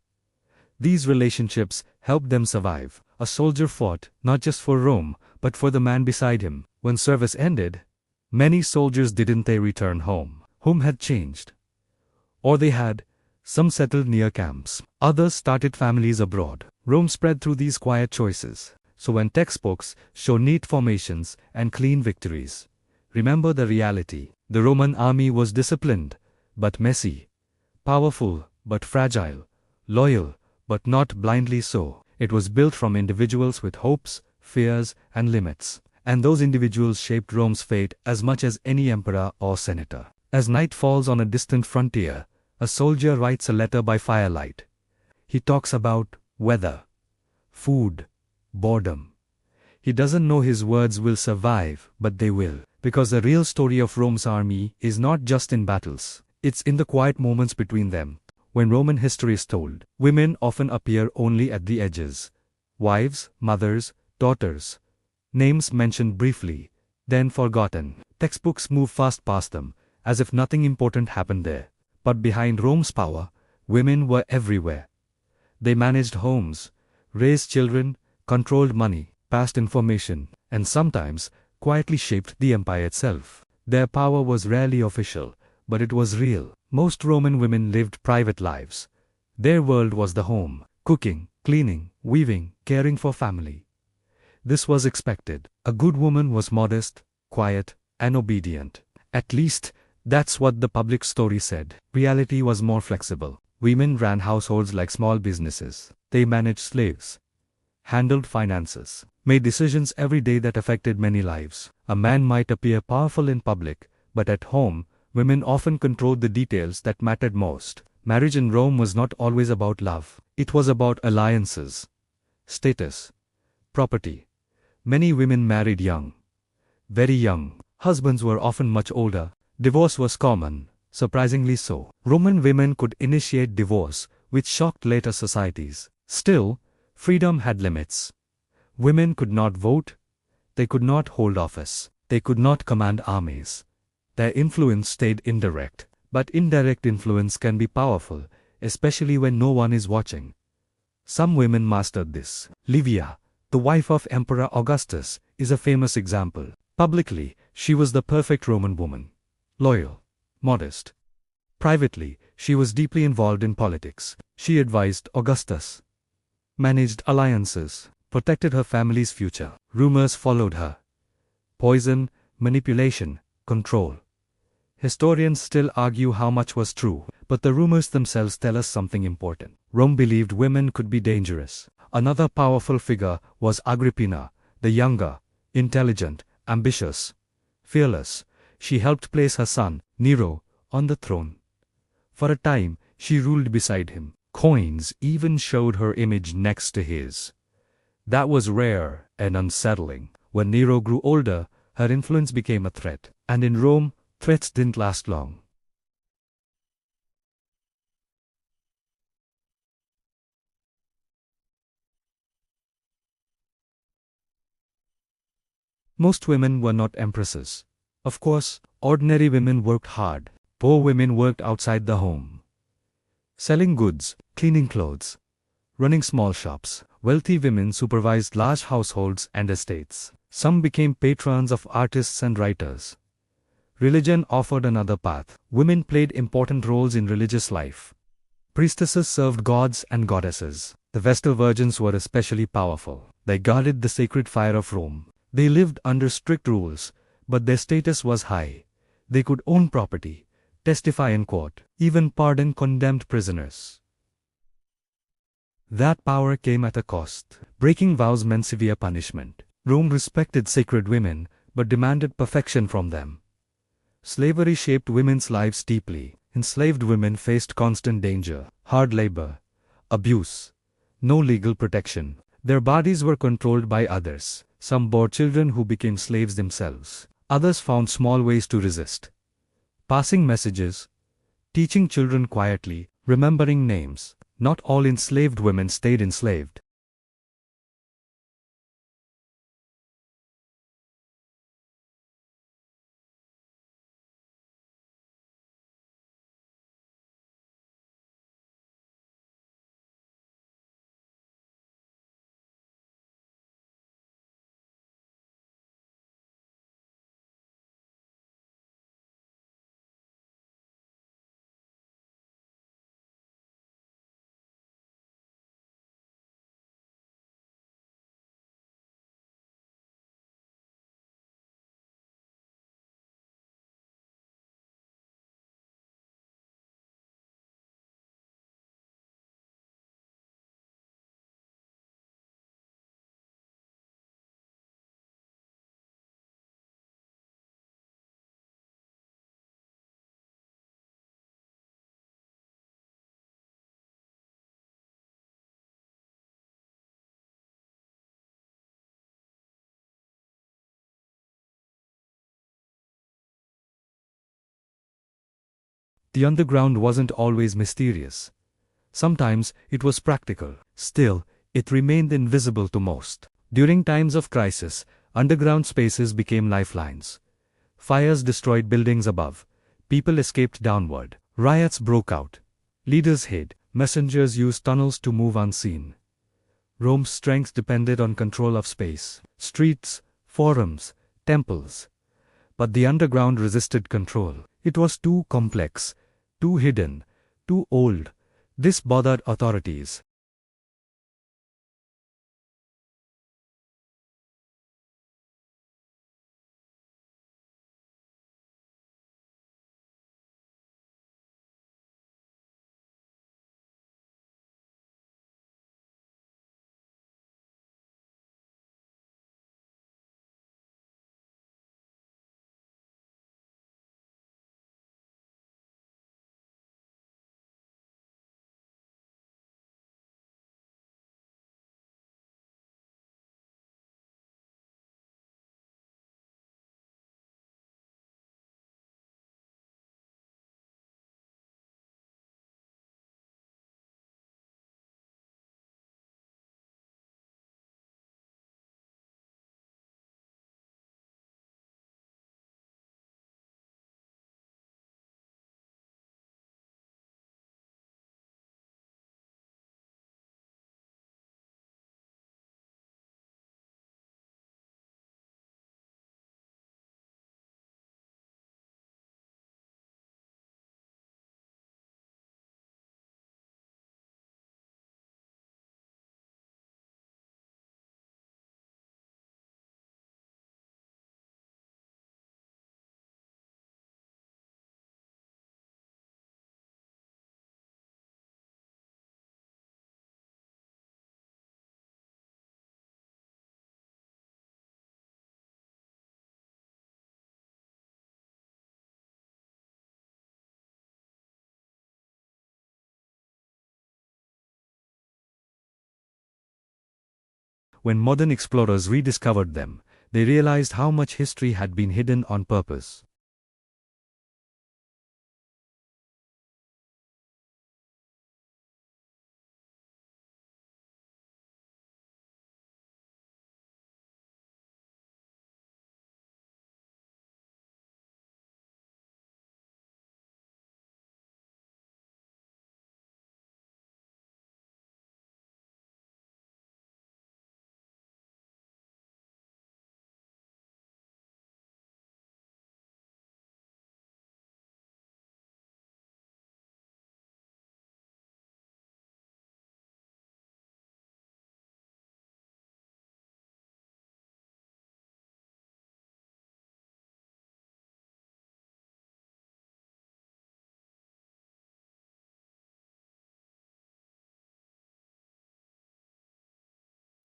These relationships helped them survive. A soldier fought not just for Rome, but for the man beside him. When service ended, many soldiers didn't they return home. Home had changed. Or they had. Some settled near camps. Others started families abroad. Rome spread through these quiet choices. So when textbooks show neat formations and clean victories, remember the reality. The Roman army was disciplined, but messy. Powerful, but fragile. Loyal, but not blindly so. It was built from individuals with hopes, fears, and limits. And those individuals shaped Rome's fate as much as any emperor or senator. As night falls on a distant frontier, a soldier writes a letter by firelight. He talks about weather, food, boredom. He doesn't know his words will survive, but they will. Because the real story of Rome's army is not just in battles. It's in the quiet moments between them. When Roman history is told, women often appear only at the edges. Wives, mothers, daughters. Names mentioned briefly, then forgotten. Textbooks move fast past them, as if nothing important happened there. But behind Rome's power, women were everywhere. They managed homes, raised children, controlled money, passed information, and sometimes quietly shaped the empire itself. Their power was rarely official, but it was real. Most Roman women lived private lives. Their world was the home, cooking, cleaning, weaving, caring for family. This was expected. A good woman was modest, quiet, and obedient. At least, that's what the public story said. Reality was more flexible. Women ran households like small businesses. They managed slaves, handled finances, made decisions every day that affected many lives. A man might appear powerful in public, but at home, women often controlled the details that mattered most. Marriage in Rome was not always about love. It was about alliances, status, property. Many women married young, very young. Husbands were often much older. Divorce was common, surprisingly so. Roman women could initiate divorce, which shocked later societies. Still, freedom had limits. Women could not vote. They could not hold office. They could not command armies. Their influence stayed indirect. But indirect influence can be powerful, especially when no one is watching. Some women mastered this. Livia, the wife of Emperor Augustus, is a famous example. Publicly, she was the perfect Roman woman. Loyal, modest. Privately, she was deeply involved in politics. She advised Augustus, managed alliances, protected her family's future. Rumors followed her. Poison, manipulation, control. Historians still argue how much was true, but the rumors themselves tell us something important. Rome believed women could be dangerous. Another powerful figure was Agrippina, the younger, intelligent, ambitious, fearless. She helped place her son, Nero, on the throne. For a time, she ruled beside him. Coins even showed her image next to his. That was rare and unsettling. When Nero grew older, her influence became a threat. And in Rome, threats didn't last long. Most women were not empresses. Of course, ordinary women worked hard. Poor women worked outside the home, selling goods, cleaning clothes, running small shops. Wealthy women supervised large households and estates. Some became patrons of artists and writers. Religion offered another path. Women played important roles in religious life. Priestesses served gods and goddesses. The Vestal Virgins were especially powerful. They guarded the sacred fire of Rome. They lived under strict rules, but their status was high. They could own property, testify in court, even pardon condemned prisoners. That power came at a cost. Breaking vows meant severe punishment. Rome respected sacred women, but demanded perfection from them. Slavery shaped women's lives deeply. Enslaved women faced constant danger, hard labor, abuse, no legal protection. Their bodies were controlled by others. Some bore children who became slaves themselves. Others found small ways to resist. Passing messages, teaching children quietly, remembering names. Not all enslaved women stayed enslaved. The underground wasn't always mysterious. Sometimes it was practical. Still, it remained invisible to most. During times of crisis, underground spaces became lifelines. Fires destroyed buildings above. People escaped downward. Riots broke out. Leaders hid. Messengers used tunnels to move unseen. Rome's strength depended on control of space. Streets, forums, temples. But the underground resisted control. It was too complex, too hidden, too old. This bothered authorities. When modern explorers rediscovered them, they realized how much history had been hidden on purpose.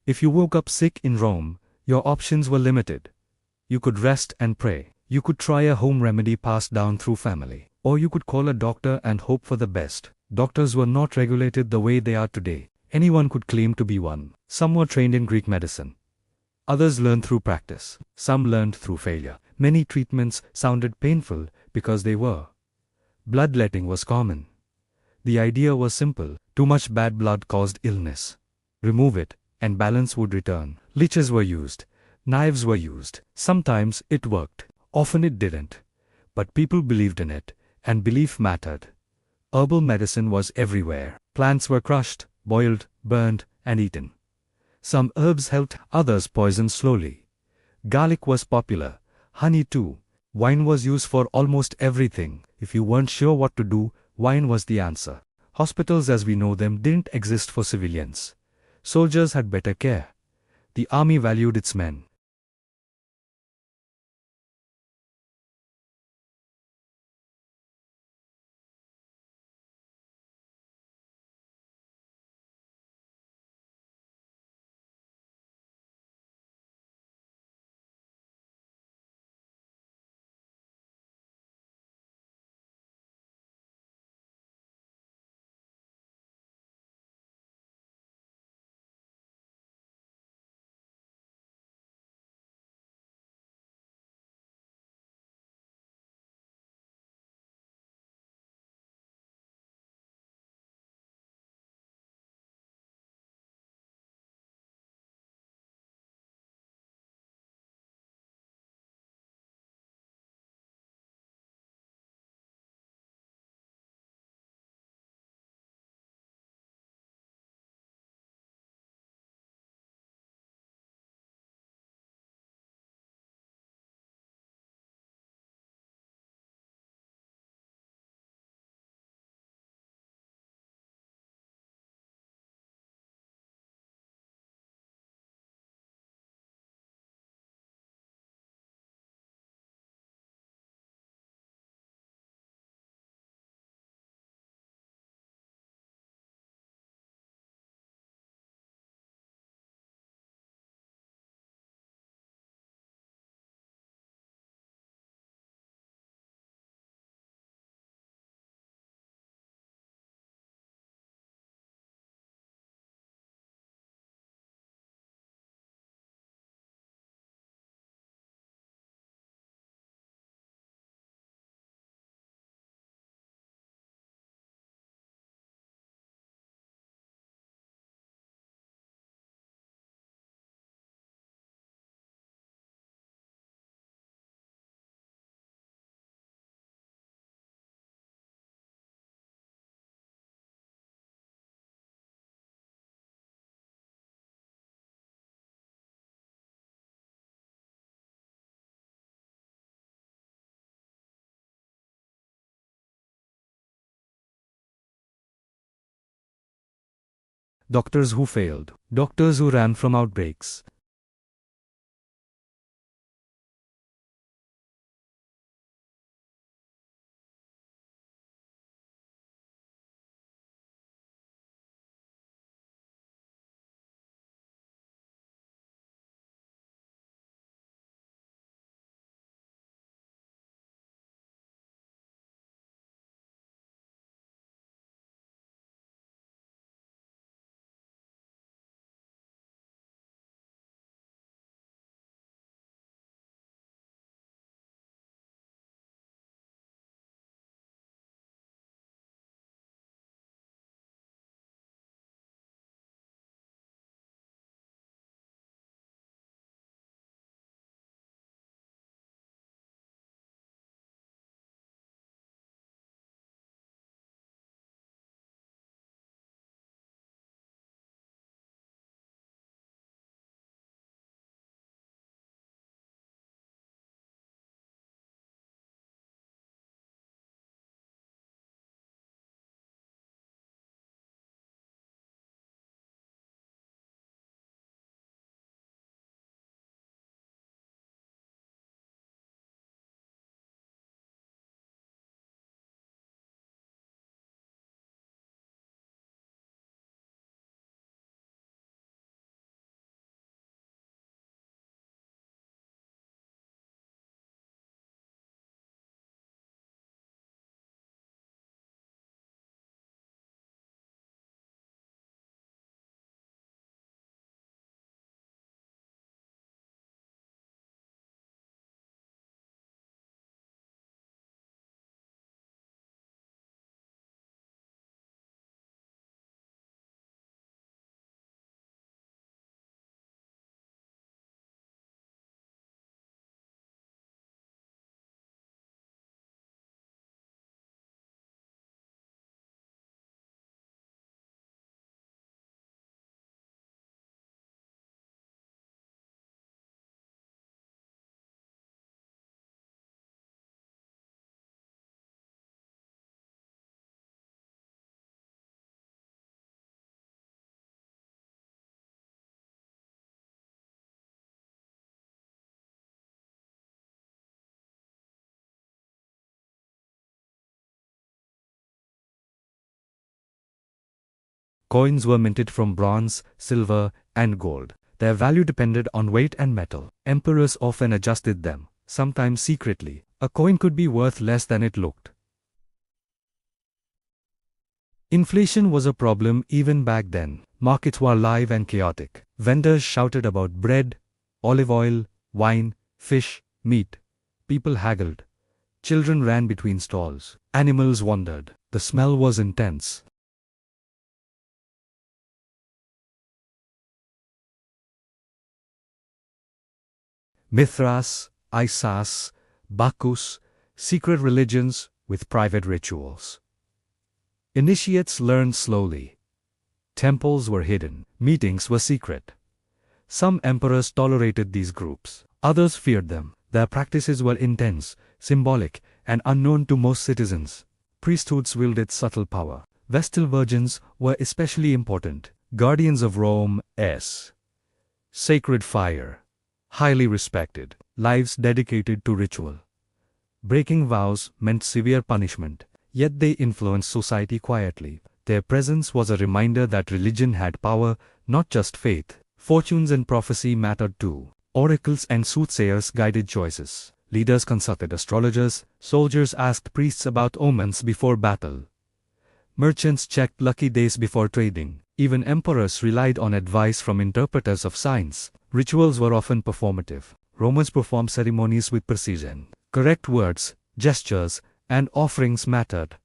If you woke up sick in Rome, your options were limited. You could rest and pray. You could try a home remedy passed down through family. Or you could call a doctor and hope for the best. Doctors were not regulated the way they are today. Anyone could claim to be one. Some were trained in Greek medicine. Others learned through practice. Some learned through failure. Many treatments sounded painful because they were. Bloodletting was common. The idea was simple: too much bad blood caused illness. Remove it, and balance would return. Leeches were used. Knives were used. Sometimes it worked. Often it didn't. But people believed in it, and belief mattered. Herbal medicine was everywhere. Plants were crushed, boiled, burned, and eaten. Some herbs helped, others poisoned slowly. Garlic was popular. Honey too. Wine was used for almost everything. If you weren't sure what to do, wine was the answer. Hospitals as we know them didn't exist for civilians. Soldiers had better care. The army valued its men. Doctors who failed. Doctors who ran from outbreaks. Coins were minted from bronze, silver, and gold. Their value depended on weight and metal. Emperors often adjusted them, sometimes secretly. A coin could be worth less than it looked. Inflation was a problem even back then. Markets were live and chaotic. Vendors shouted about bread, olive oil, wine, fish, meat. People haggled. Children ran between stalls. Animals wandered. The smell was intense. Mithras, Isis, Bacchus, secret religions with private rituals. Initiates learned slowly. Temples were hidden. Meetings were secret. Some emperors tolerated these groups. Others feared them. Their practices were intense, symbolic, and unknown to most citizens. Priesthoods wielded subtle power. Vestal virgins were especially important. Guardians of Rome's sacred fire. Highly respected. Lives dedicated to ritual. Breaking vows meant severe punishment. Yet they influenced society quietly. Their presence was a reminder that religion had power, not just faith. Fortunes and prophecy mattered too. Oracles and soothsayers guided choices. Leaders consulted astrologers. Soldiers asked priests about omens before battle. Merchants checked lucky days before trading. Even emperors relied on advice from interpreters of signs. Rituals were often performative. Romans performed ceremonies with precision. Correct words, gestures, and offerings mattered.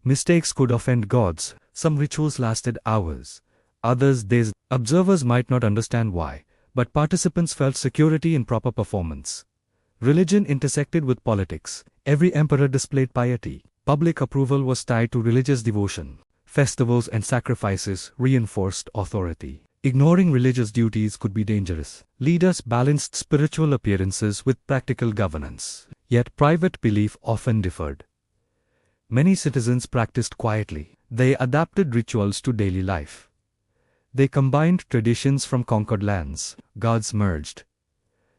Mistakes could offend gods. Some rituals lasted hours, others days. Observers might not understand why, but participants felt security in proper performance. Religion intersected with politics. Every emperor displayed piety. Public approval was tied to religious devotion. Festivals and sacrifices reinforced authority. Ignoring religious duties could be dangerous. Leaders balanced spiritual appearances with practical governance. Yet private belief often differed. Many citizens practiced quietly. They adapted rituals to daily life. They combined traditions from conquered lands. Gods merged.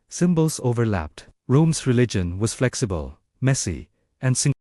Symbols overlapped. Rome's religion was flexible, messy, and syncretic.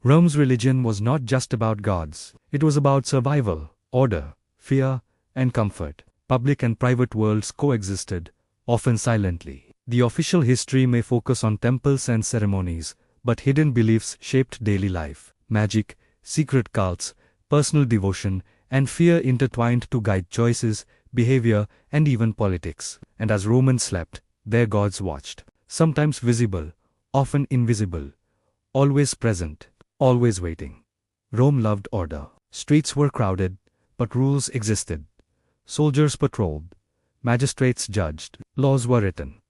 Rome's religion was not just about gods. It was about survival, order, fear, and comfort. Public and private worlds coexisted, often silently. The official history may focus on temples and ceremonies, but hidden beliefs shaped daily life. Magic, secret cults, personal devotion, and fear intertwined to guide choices, behavior, and even politics. And as Romans slept, their gods watched. Sometimes visible, often invisible, always present, always waiting. Rome loved order. Streets were crowded, but rules existed. Soldiers patrolled. Magistrates judged. Laws were written.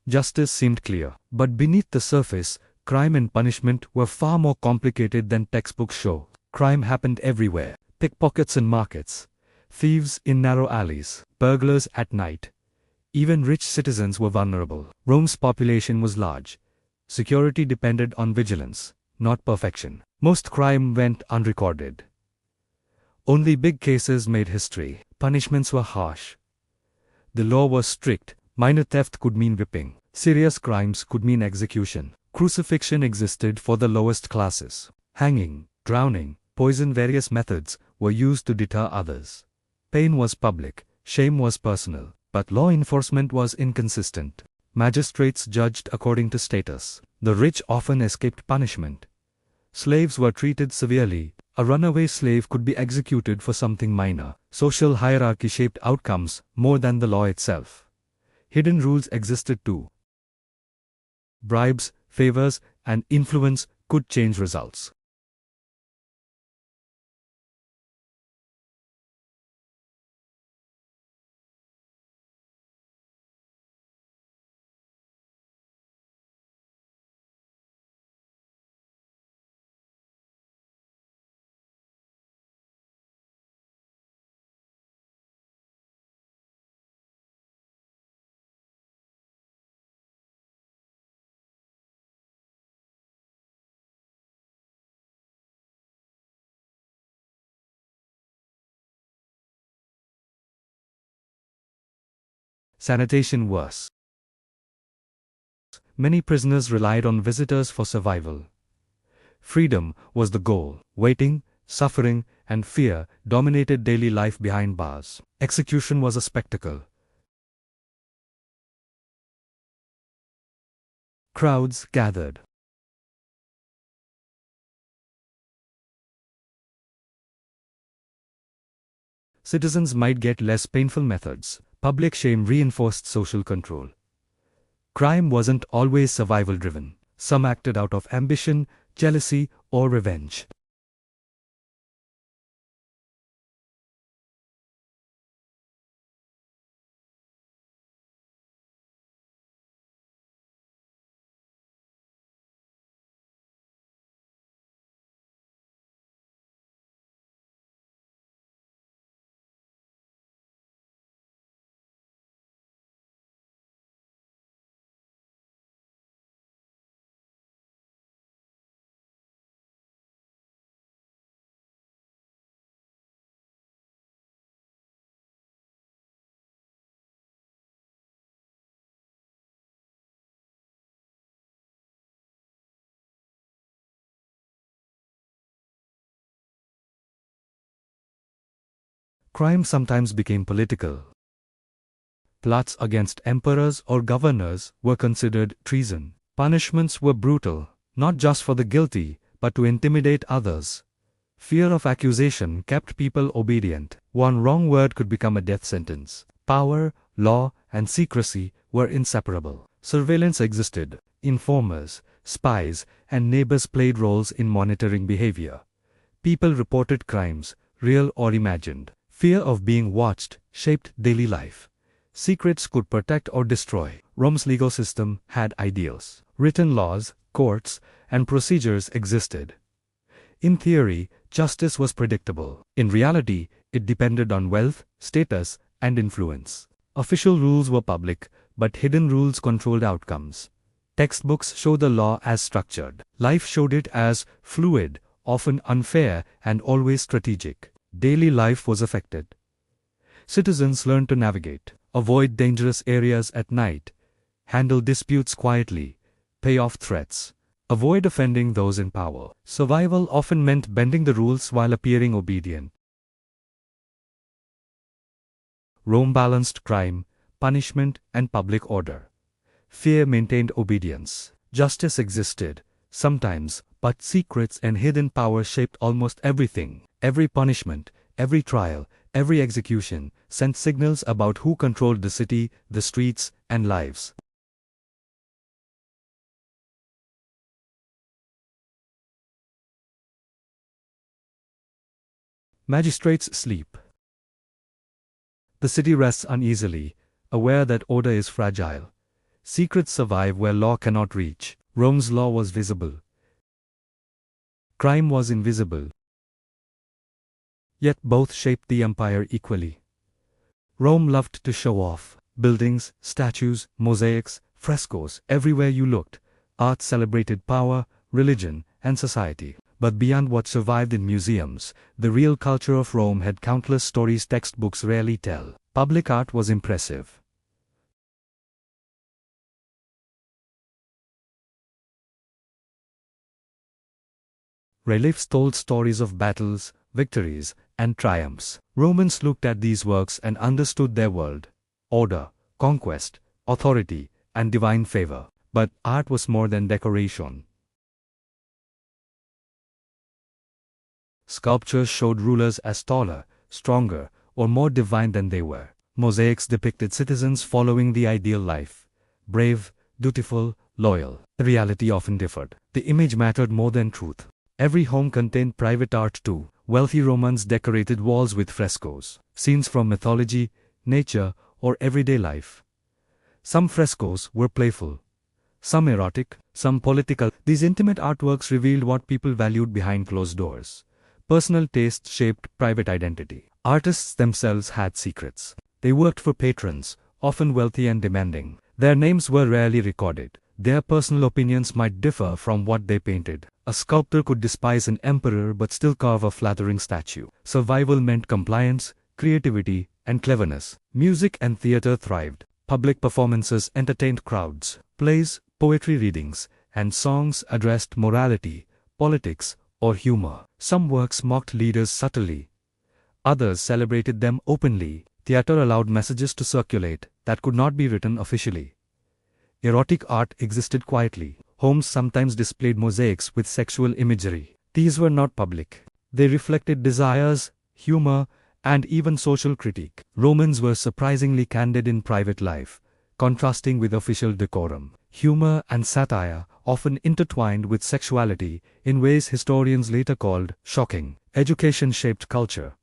Justice seemed clear. But beneath the surface, crime and punishment were far more complicated than textbooks show. Crime happened everywhere. Pickpockets in markets. Thieves in narrow alleys. Burglars at night. Even rich citizens were vulnerable. Rome's population was large. Security depended on vigilance, not perfection. Most crime went unrecorded. Only big cases made history. Punishments were harsh. The law was strict. Minor theft could mean whipping. Serious crimes could mean execution. Crucifixion existed for the lowest classes. Hanging, drowning, poison, various methods were used to deter others. Pain was public, shame was personal, but law enforcement was inconsistent. Magistrates judged according to status. The rich often escaped punishment. Slaves were treated severely. A runaway slave could be executed for something minor. Social hierarchy shaped outcomes more than the law itself. Hidden rules existed too. Bribes, favors, and influence could change results. Sanitation worse. Many prisoners relied on visitors for survival. Freedom was the goal. Waiting, suffering, and fear dominated daily life behind bars. Execution was a spectacle. Crowds gathered. Citizens might get less painful methods. Public shame reinforced social control. Crime wasn't always survival-driven. Some acted out of ambition, jealousy, or revenge. Crime sometimes became political. Plots against emperors or governors were considered treason. Punishments were brutal, not just for the guilty, but to intimidate others. Fear of accusation kept people obedient. One wrong word could become a death sentence. Power, law, and secrecy were inseparable. Surveillance existed. Informers, spies, and neighbors played roles in monitoring behavior. People reported crimes, real or imagined. Fear of being watched shaped daily life. Secrets could protect or destroy. Rome's legal system had ideals. Written laws, courts, and procedures existed. In theory, justice was predictable. In reality, it depended on wealth, status, and influence. Official rules were public, but hidden rules controlled outcomes. Textbooks show the law as structured. Life showed it as fluid, often unfair, and always strategic. Daily life was affected. Citizens learned to navigate, avoid dangerous areas at night, handle disputes quietly, pay off threats, avoid offending those in power. Survival often meant bending the rules while appearing obedient. Rome balanced crime, punishment, and public order. Fear maintained obedience. Justice existed, sometimes, but secrets and hidden power shaped almost everything. Every punishment, every trial, every execution sent signals about who controlled the city, the streets, and lives. Magistrates sleep. The city rests uneasily, aware that order is fragile. Secrets survive where law cannot reach. Rome's law was visible. Crime was invisible. Yet both shaped the empire equally. Rome loved to show off. Buildings, statues, mosaics, frescoes, everywhere you looked. Art celebrated power, religion, and society. But beyond what survived in museums, the real culture of Rome had countless stories textbooks rarely tell. Public art was impressive. Reliefs told stories of battles, victories, and triumphs. Romans looked at these works and understood their world: order, conquest, authority, and divine favor. But art was more than decoration. Sculptures showed rulers as taller, stronger, or more divine than they were. Mosaics depicted citizens following the ideal life: brave, dutiful, loyal. The reality often differed. The image mattered more than truth. Every home contained private art too. Wealthy Romans decorated walls with frescoes, scenes from mythology, nature, or everyday life. Some frescoes were playful, some erotic, some political. These intimate artworks revealed what people valued behind closed doors. Personal taste shaped private identity. Artists themselves had secrets. They worked for patrons, often wealthy and demanding. Their names were rarely recorded. Their personal opinions might differ from what they painted. A sculptor could despise an emperor but still carve a flattering statue. Survival meant compliance, creativity, and cleverness. Music and theater thrived. Public performances entertained crowds. Plays, poetry readings, and songs addressed morality, politics, or humor. Some works mocked leaders subtly. Others celebrated them openly. Theater allowed messages to circulate that could not be written officially. Erotic art existed quietly. Homes sometimes displayed mosaics with sexual imagery. These were not public. They reflected desires, humor, and even social critique. Romans were surprisingly candid in private life, contrasting with official decorum. Humor and satire often intertwined with sexuality in ways historians later called shocking. Education shaped culture.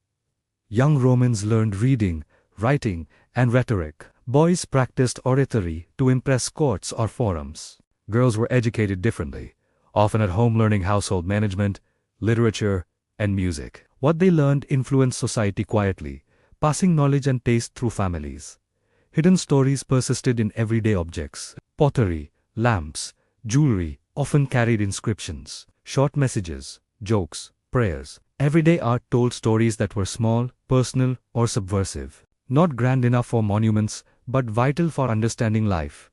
Young Romans learned reading, writing, and rhetoric. Boys practiced oratory to impress courts or forums. Girls were educated differently, often at home learning household management, literature, and music. What they learned influenced society quietly, passing knowledge and taste through families. Hidden stories persisted in everyday objects. Pottery, lamps, jewelry often carried inscriptions, short messages, jokes, prayers. Everyday art told stories that were small, personal, or subversive. Not grand enough for monuments, but vital for understanding life.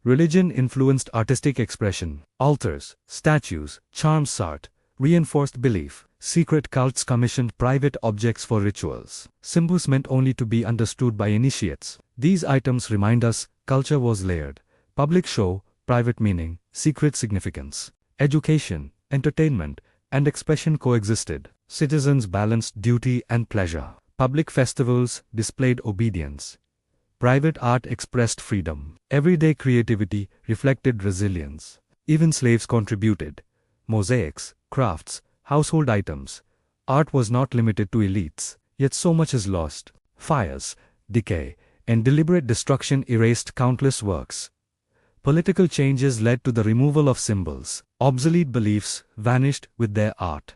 Religion influenced artistic expression. Altars, statues, charms art, reinforced belief. Secret cults commissioned private objects for rituals. Symbols meant only to be understood by initiates. These items remind us culture was layered. Public show, private meaning, secret significance. Education, entertainment, and expression coexisted. Citizens balanced duty and pleasure. Public festivals displayed obedience. Private art expressed freedom. Everyday creativity reflected resilience. Even slaves contributed. Mosaics, crafts, household items. Art was not limited to elites, yet so much is lost. Fires, decay, and deliberate destruction erased countless works. Political changes led to the removal of symbols. Obsolete beliefs vanished with their art.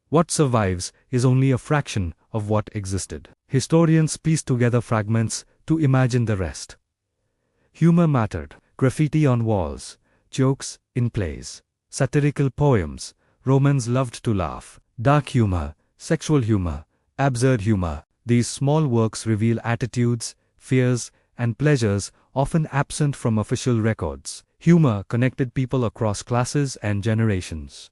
What survives is only a fraction of what existed. Historians piece together fragments to imagine the rest. Humor mattered. Graffiti on walls, jokes in plays, satirical poems. Romans loved to laugh. Dark humor, sexual humor, absurd humor. These small works reveal attitudes, fears, and pleasures often absent from official records. Humor connected people across classes and generations.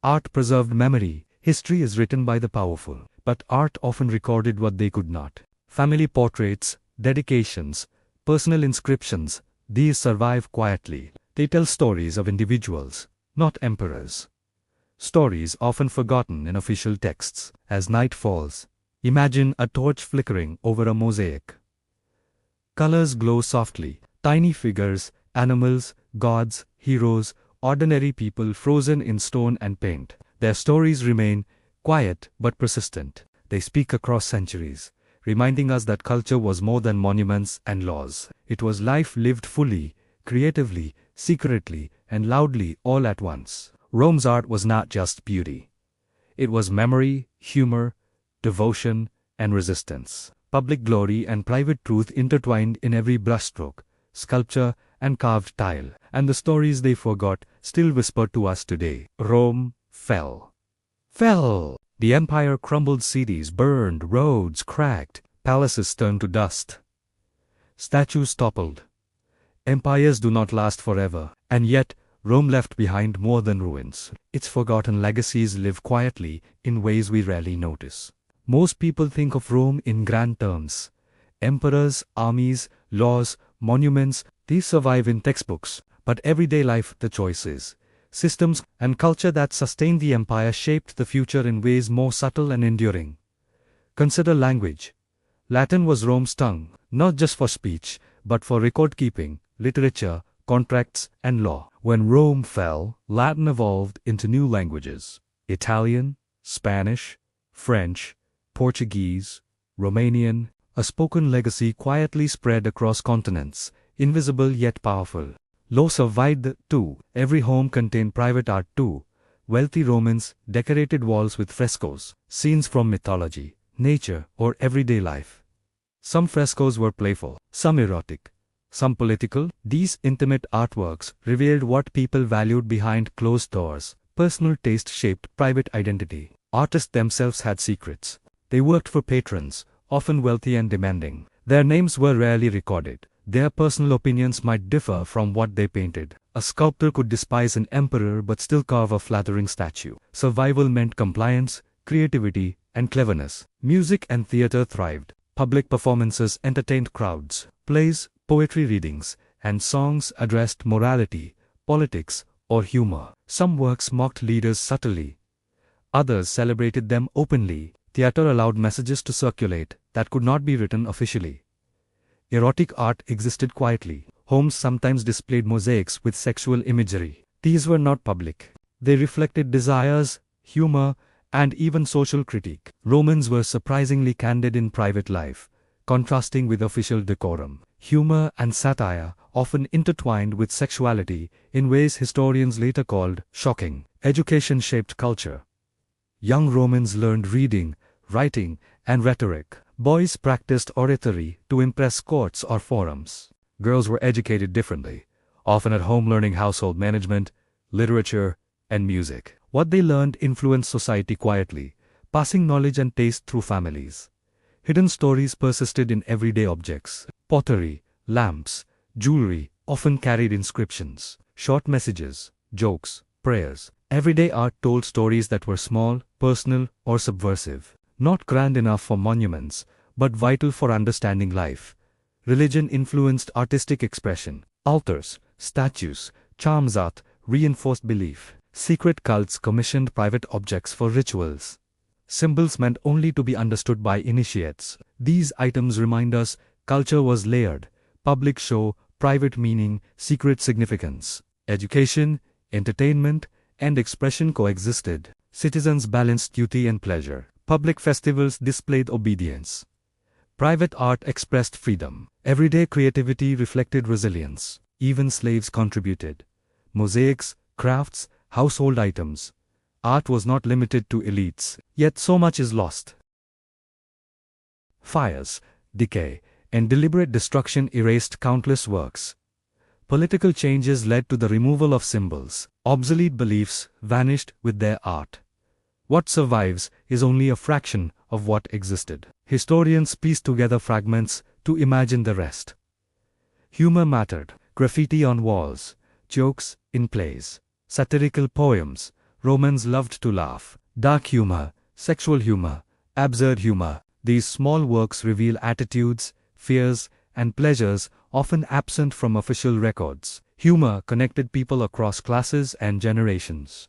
Art preserved memory. History is written by the powerful, but art often recorded what they could not. Family portraits, dedications, personal inscriptions, these survive quietly. They tell stories of individuals, not emperors. Stories often forgotten in official texts. As night falls, imagine a torch flickering over a mosaic. Colors glow softly. Tiny figures, animals, gods, heroes, ordinary people frozen in stone and paint. Their stories remain quiet but persistent. They speak across centuries, reminding us that culture was more than monuments and laws. It was life lived fully, creatively, secretly, and loudly all at once. Rome's art was not just beauty. It was memory, humor, devotion, and resistance. Public glory and private truth intertwined in every brushstroke, sculpture, and carved tile. And the stories they forgot still whisper to us today. Rome fell. Fell! The empire crumbled, cities burned, roads cracked, palaces turned to dust. Statues toppled. Empires do not last forever, and yet Rome left behind more than ruins. Its forgotten legacies live quietly in ways we rarely notice. Most people think of Rome in grand terms. Emperors, armies, laws, monuments, these survive in textbooks. But everyday life, the choices, systems, and culture that sustained the empire shaped the future in ways more subtle and enduring. Consider language. Latin was Rome's tongue, not just for speech, but for record-keeping, literature, contracts, and law. When Rome fell, Latin evolved into new languages: Italian, Spanish, French, Portuguese, Romanian. A spoken legacy quietly spread across continents, invisible yet powerful. Law survived too. Every home contained private art too. Wealthy Romans decorated walls with frescoes, scenes from mythology, nature, or everyday life. Some frescoes were playful, some erotic, some political. These intimate artworks revealed what people valued behind closed doors. Personal taste shaped private identity. Artists themselves had secrets. They worked for patrons, often wealthy and demanding. Their names were rarely recorded. Their personal opinions might differ from what they painted. A sculptor could despise an emperor but still carve a flattering statue. Survival meant compliance, creativity, and cleverness. Music and theater thrived. Public performances entertained crowds. Plays, poetry readings, and songs addressed morality, politics, or humor. Some works mocked leaders subtly. Others celebrated them openly. Theater allowed messages to circulate that could not be written officially. Erotic art existed quietly. Homes sometimes displayed mosaics with sexual imagery. These were not public. They reflected desires, humor, and even social critique. Romans were surprisingly candid in private life, contrasting with official decorum. Humor and satire often intertwined with sexuality in ways historians later called shocking. Education shaped culture. Young Romans learned reading, writing, and rhetoric. Boys practiced oratory to impress courts or forums. Girls were educated differently, often at home learning household management, literature, and music. What they learned influenced society quietly, passing knowledge and taste through families. Hidden stories persisted in everyday objects. Pottery, lamps, jewelry often carried inscriptions, short messages, jokes, prayers. Everyday art told stories that were small, personal, or subversive. Not grand enough for monuments, but vital for understanding life. Religion influenced artistic expression. Altars, statues, charms art reinforced belief. Secret cults commissioned private objects for rituals. Symbols meant only to be understood by initiates. These items remind us culture was layered: public show, private meaning, secret significance. Education, entertainment, and expression coexisted. Citizens balanced duty and pleasure. Public festivals displayed obedience. Private art expressed freedom. Everyday creativity reflected resilience. Even slaves contributed. Mosaics, crafts, household items. Art was not limited to elites, yet so much is lost. Fires, decay, and deliberate destruction erased countless works. Political changes led to the removal of symbols. Obsolete beliefs vanished with their art. What survives is only a fraction of what existed. Historians piece together fragments to imagine the rest. Humor mattered. Graffiti on walls, jokes in plays, satirical poems. Romans loved to laugh. Dark humor, sexual humor, absurd humor. These small works reveal attitudes, fears, and pleasures often absent from official records. Humor connected people across classes and generations.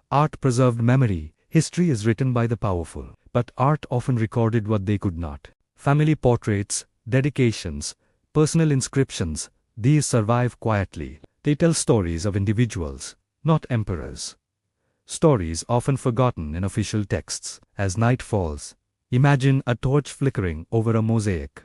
Art preserved memory. History is written by the powerful, but art often recorded what they could not. Family portraits, dedications, personal inscriptions, these survive quietly. They tell stories of individuals, not emperors. Stories often forgotten in official texts. As night falls, imagine a torch flickering over a mosaic.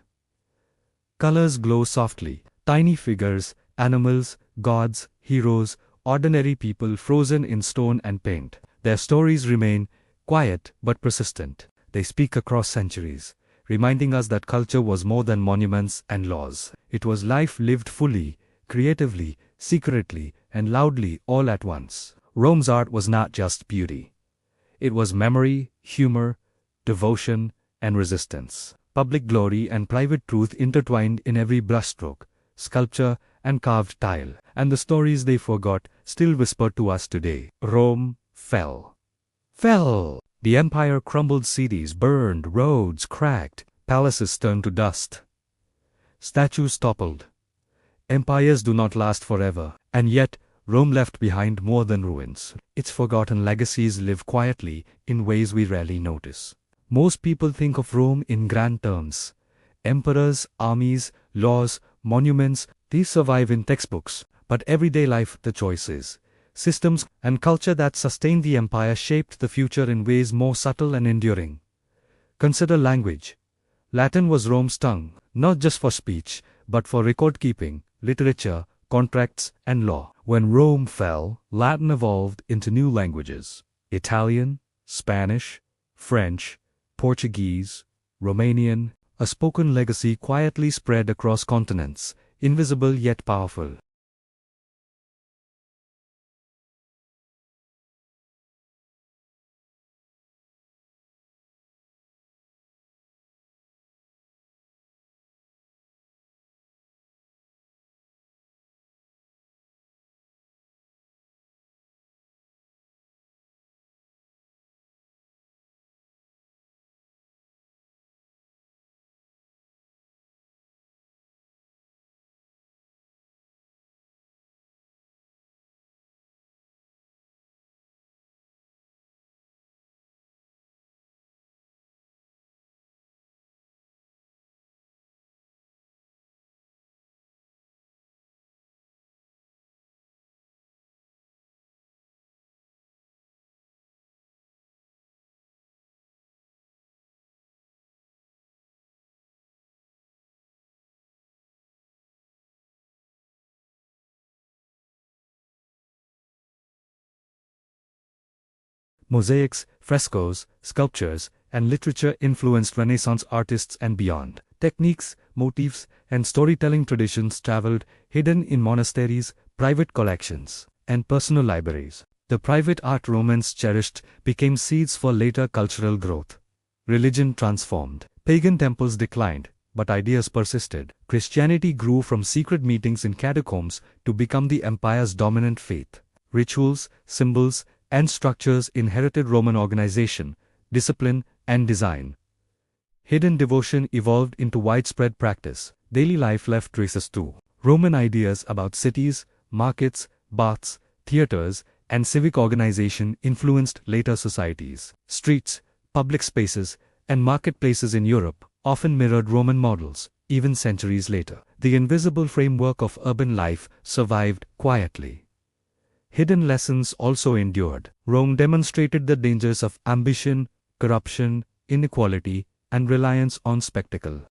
Colors glow softly. Tiny figures, animals, gods, heroes, ordinary people frozen in stone and paint. Their stories remain quiet but persistent. They speak across centuries, reminding us that culture was more than monuments and laws. It was life lived fully, creatively, secretly, and loudly all at once. Rome's art was not just beauty. It was memory, humor, devotion, and resistance. Public glory and private truth intertwined in every brushstroke, sculpture, and carved tile. And the stories they forgot still whisper to us today. Rome fell. The empire crumbled, cities burned, roads cracked, palaces turned to dust. Statues toppled. Empires do not last forever, and yet Rome left behind more than ruins. Its forgotten legacies live quietly in ways we rarely notice. Most people think of Rome in grand terms: Emperors, armies, laws, monuments, these survive in textbooks, but everyday life, the choices, systems, and culture that sustained the empire shaped the future in ways more subtle and enduring. Consider language. Latin was Rome's tongue, not just for speech, but for record-keeping, literature, contracts, and law. When Rome fell, Latin evolved into new languages: Italian, Spanish, French, Portuguese, Romanian, a spoken legacy quietly spread across continents, invisible yet powerful. Mosaics, frescoes, sculptures, and literature influenced Renaissance artists and beyond. Techniques, motifs, and storytelling traditions traveled, hidden in monasteries, private collections, and personal libraries. The private art Romans cherished became seeds for later cultural growth. Religion transformed. Pagan temples declined, but ideas persisted. Christianity grew from secret meetings in catacombs to become the empire's dominant faith. Rituals, symbols, and structures inherited Roman organization, discipline, and design. Hidden devotion evolved into widespread practice. Daily life left traces too. Roman ideas about cities, markets, baths, theaters, and civic organization influenced later societies. Streets, public spaces, and marketplaces in Europe often mirrored Roman models, even centuries later. The invisible framework of urban life survived quietly. Hidden lessons also endured. Rome demonstrated the dangers of ambition, corruption, inequality, and reliance on spectacle.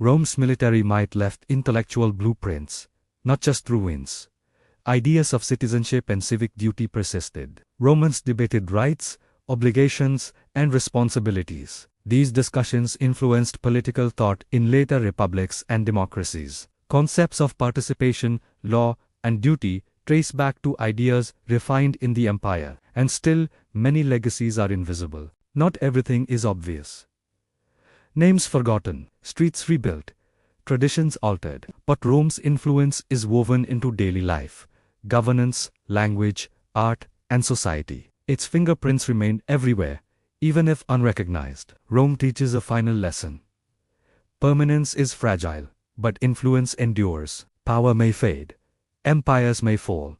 Rome's military might left intellectual blueprints, not just ruins. Ideas of citizenship and civic duty persisted. Romans debated rights, obligations, and responsibilities. These discussions influenced political thought in later republics and democracies. Concepts of participation, law, and duty trace back to ideas refined in the empire, and still, many legacies are invisible. Not everything is obvious. Names forgotten, streets rebuilt, traditions altered, but Rome's influence is woven into daily life, governance, language, art, and society. Its fingerprints remain everywhere, even if unrecognized. Rome teaches a final lesson. Permanence is fragile, but influence endures. Power may fade, empires may fall,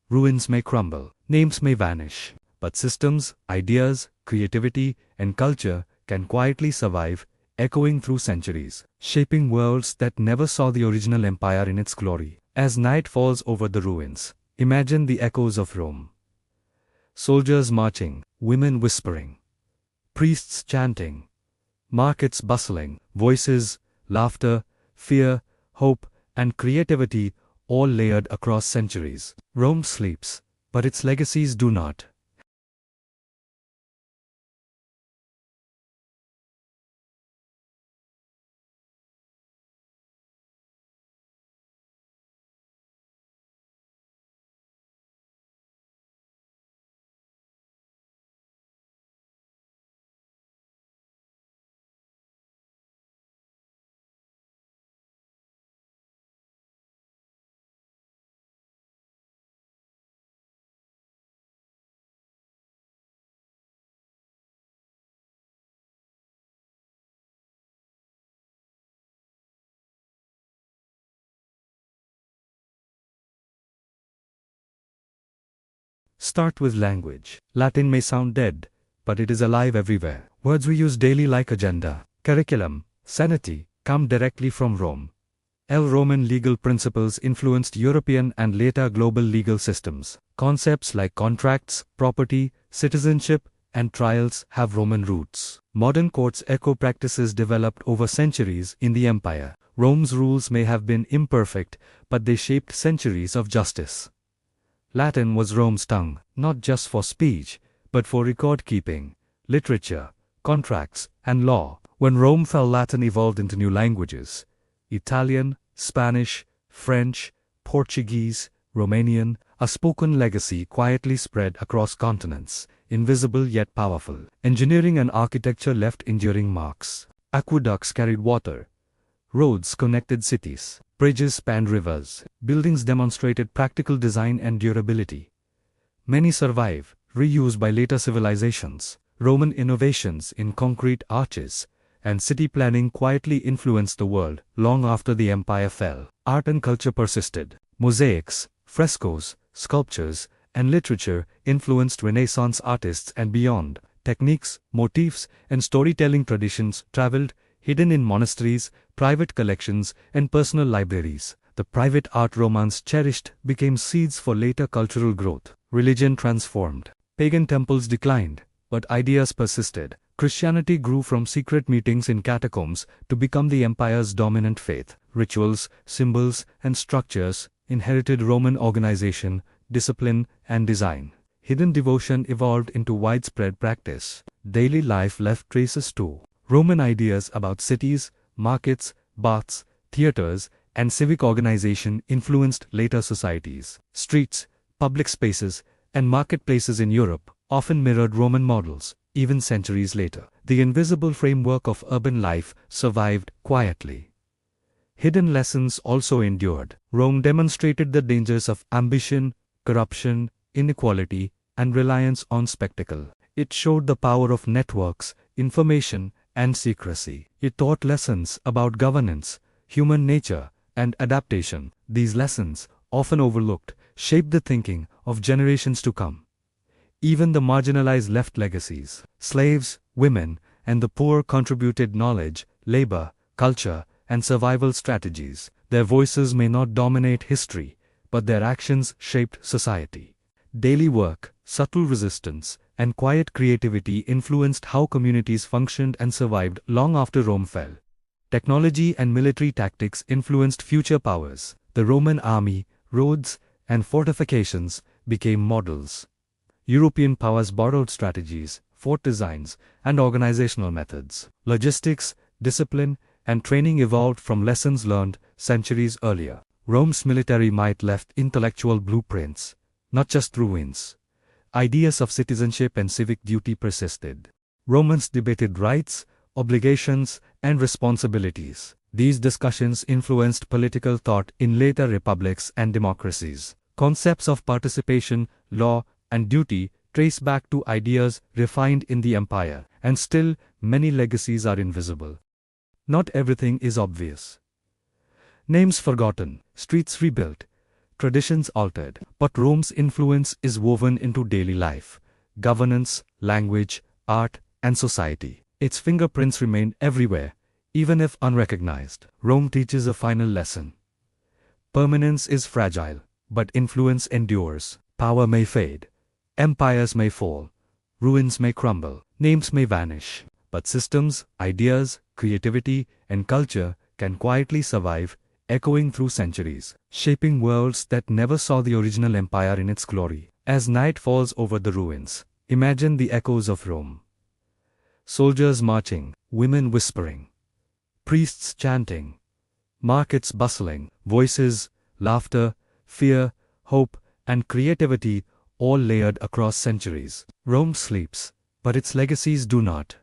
ruins may crumble, names may vanish, but systems, ideas, creativity, and culture can quietly survive, echoing through centuries, shaping worlds that never saw the original empire in its glory. As night falls over the ruins, imagine the echoes of Rome. Soldiers marching, women whispering, priests chanting, markets bustling, voices, laughter, fear, hope, and creativity all layered across centuries. Rome sleeps, but its legacies do not. Start with language. Latin may sound dead, but it is alive everywhere. Words we use daily like agenda, curriculum, sanity, come directly from Rome. Roman legal principles influenced European and later global legal systems. Concepts like contracts, property, citizenship, and trials have Roman roots. Modern courts echo practices developed over centuries in the empire. Rome's rules may have been imperfect, but they shaped centuries of justice. Latin was Rome's tongue, not just for speech, but for record-keeping, literature, contracts, and law. When Rome fell, Latin evolved into new languages: Italian, Spanish, French, Portuguese, Romanian, a spoken legacy quietly spread across continents, invisible yet powerful. Engineering and architecture left enduring marks. Aqueducts carried water. Roads connected cities. Bridges spanned rivers. Buildings demonstrated practical design and durability. Many survive, reused by later civilizations. Roman innovations in concrete arches and city planning quietly influenced the world long after the empire fell. Art and culture persisted. Mosaics, frescoes, sculptures, and literature influenced Renaissance artists and beyond. Techniques, motifs, and storytelling traditions traveled, hidden in monasteries, private collections, and personal libraries. The private art Romans cherished became seeds for later cultural growth. Religion transformed. Pagan temples declined, but ideas persisted. Christianity grew from secret meetings in catacombs to become the empire's dominant faith. Rituals, symbols, and structures inherited Roman organization, discipline, and design. Hidden devotion evolved into widespread practice. Daily life left traces too. Roman ideas about cities, markets, baths, theaters, and civic organization influenced later societies. Streets, public spaces, and marketplaces in Europe often mirrored Roman models, even centuries later. The invisible framework of urban life survived quietly. Hidden lessons also endured. Rome demonstrated the dangers of ambition, corruption, inequality, and reliance on spectacle. It showed the power of networks, information, and secrecy. It taught lessons about governance, human nature, and adaptation. These lessons, often overlooked, shaped the thinking of generations to come. Even the marginalized left legacies. Slaves, women, and the poor contributed knowledge, labor, culture, and survival strategies. Their voices may not dominate history, but their actions shaped society. Daily work, subtle resistance, and quiet creativity influenced how communities functioned and survived long after Rome fell. Technology and military tactics influenced future powers. The Roman army, roads, and fortifications became models. European powers borrowed strategies, fort designs, and organizational methods. Logistics, discipline, and training evolved from lessons learned centuries earlier. Rome's military might left intellectual blueprints, not just ruins. Ideas of citizenship and civic duty persisted. Romans debated rights, obligations, and responsibilities. These discussions influenced political thought in later republics and democracies. Concepts of participation, law, and duty trace back to ideas refined in the empire, and still, many legacies are invisible. Not everything is obvious. Names forgotten, streets rebuilt, traditions altered, but Rome's influence is woven into daily life, governance, language, art, and society. Its fingerprints remain everywhere, even if unrecognized. Rome teaches a final lesson. Permanence is fragile, but influence endures. Power may fade. Empires may fall. Ruins may crumble. Names may vanish. But systems, ideas, creativity, and culture can quietly survive echoing through centuries, shaping worlds that never saw the original empire in its glory. As night falls over the ruins, imagine the echoes of Rome. Soldiers marching, women whispering, priests chanting, markets bustling, voices, laughter, fear, hope, and creativity all layered across centuries. Rome sleeps, but its legacies do not.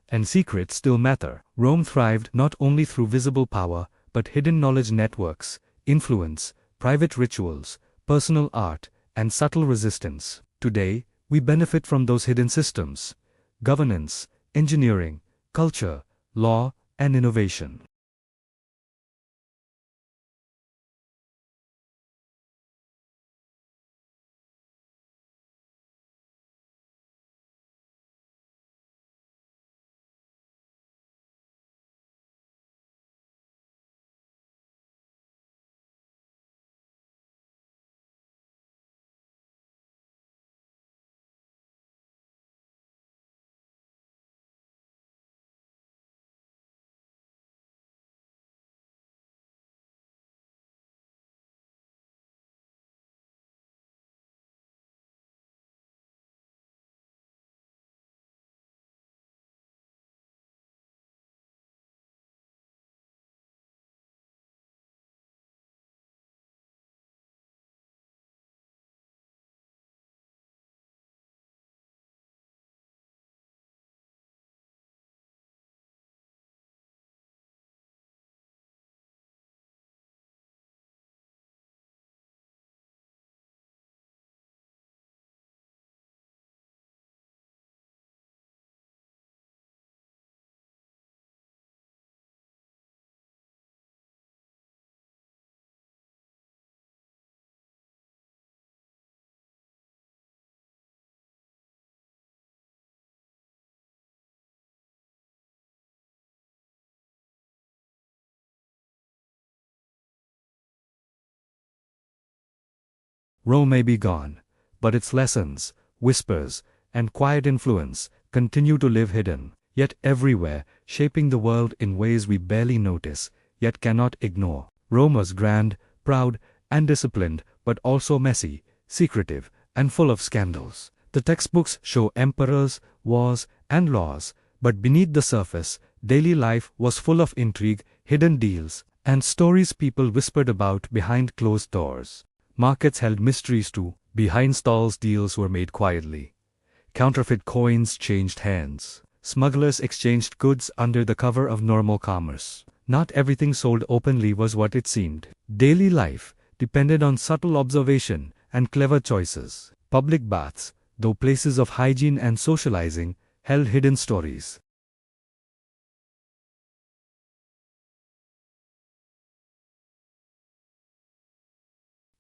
And secrets still matter. Rome thrived not only through visible power, but hidden knowledge networks, influence, private rituals, personal art, and subtle resistance. Today, we benefit from those hidden systems: governance, engineering, culture, law, and innovation. Rome may be gone, but its lessons, whispers, and quiet influence continue to live hidden, yet everywhere, shaping the world in ways we barely notice, yet cannot ignore. Rome was grand, proud, and disciplined, but also messy, secretive, and full of scandals. The textbooks show emperors, wars, and laws, but beneath the surface, daily life was full of intrigue, hidden deals, and stories people whispered about behind closed doors. Markets held mysteries too. Behind stalls, deals were made quietly. Counterfeit coins changed hands. Smugglers exchanged goods under the cover of normal commerce. Not everything sold openly was what it seemed. Daily life depended on subtle observation and clever choices. Public baths, though places of hygiene and socializing, held hidden stories.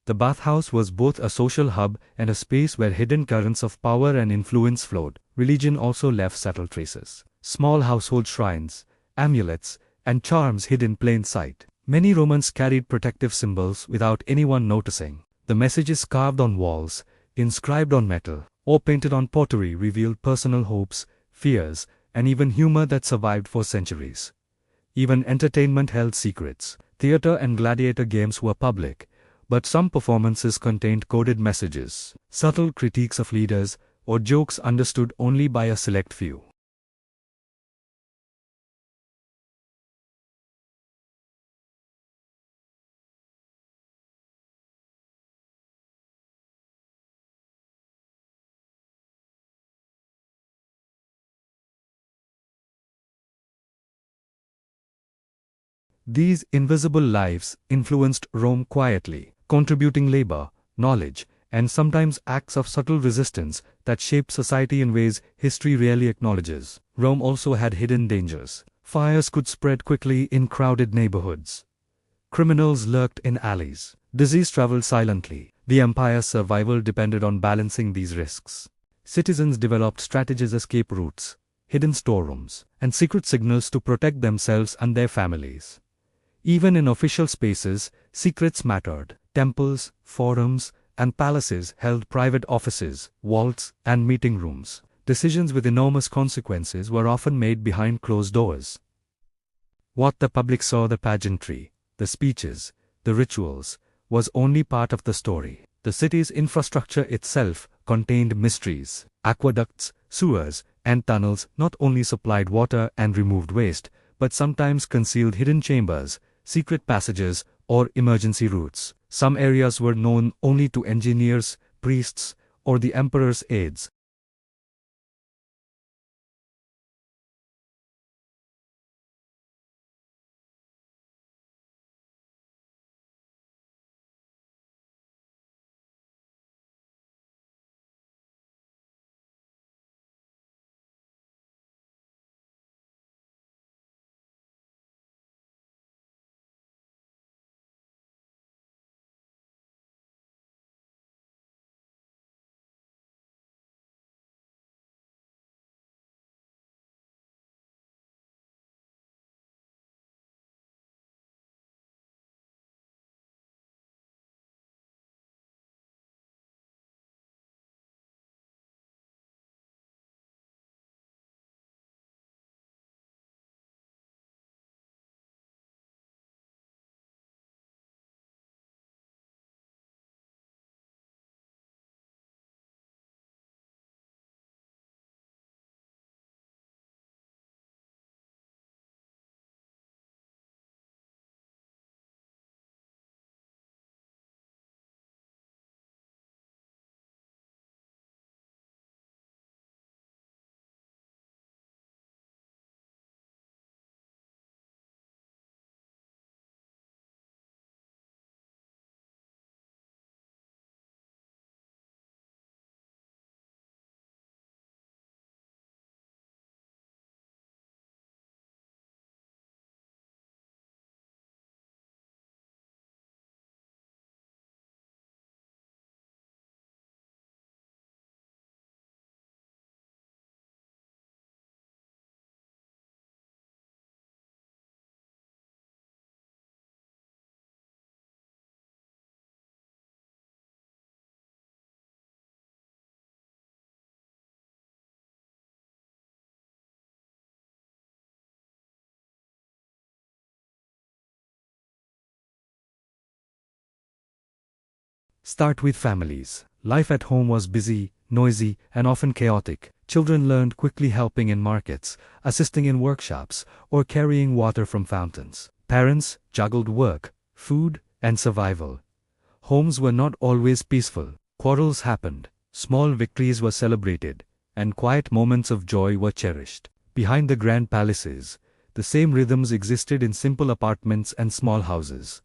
The bathhouse was both a social hub and a space where hidden currents of power and influence flowed. Religion also left subtle traces. Small household shrines, amulets, and charms hid in plain sight. Many Romans carried protective symbols without anyone noticing. The messages carved on walls, inscribed on metal, or painted on pottery revealed personal hopes, fears, and even humor that survived for centuries. Even entertainment held secrets. Theater and gladiator games were public, but some performances contained coded messages, subtle critiques of leaders, or jokes understood only by a select few. These invisible lives influenced Rome quietly, contributing labor, knowledge, and sometimes acts of subtle resistance that shaped society in ways history rarely acknowledges. Rome also had hidden dangers. Fires could spread quickly in crowded neighborhoods. Criminals lurked in alleys. Disease traveled silently. The empire's survival depended on balancing these risks. Citizens developed strategies, escape routes, hidden storerooms, and secret signals to protect themselves and their families. Even in official spaces, secrets mattered. Temples, forums, and palaces held private offices, vaults, and meeting rooms. Decisions with enormous consequences were often made behind closed doors. What the public saw, the pageantry, the speeches, the rituals, was only part of the story. The city's infrastructure itself contained mysteries. Aqueducts, sewers, and tunnels not only supplied water and removed waste, but sometimes concealed hidden chambers, secret passages, or emergency routes. Some areas were known only to engineers, priests, or the emperor's aides. Start with families. Life at home was busy, noisy, and often chaotic. Children learned quickly, helping in markets, assisting in workshops, or carrying water from fountains. Parents juggled work, food, and survival. Homes were not always peaceful. Quarrels happened, small victories were celebrated, and quiet moments of joy were cherished. Behind the grand palaces, the same rhythms existed in simple apartments and small houses.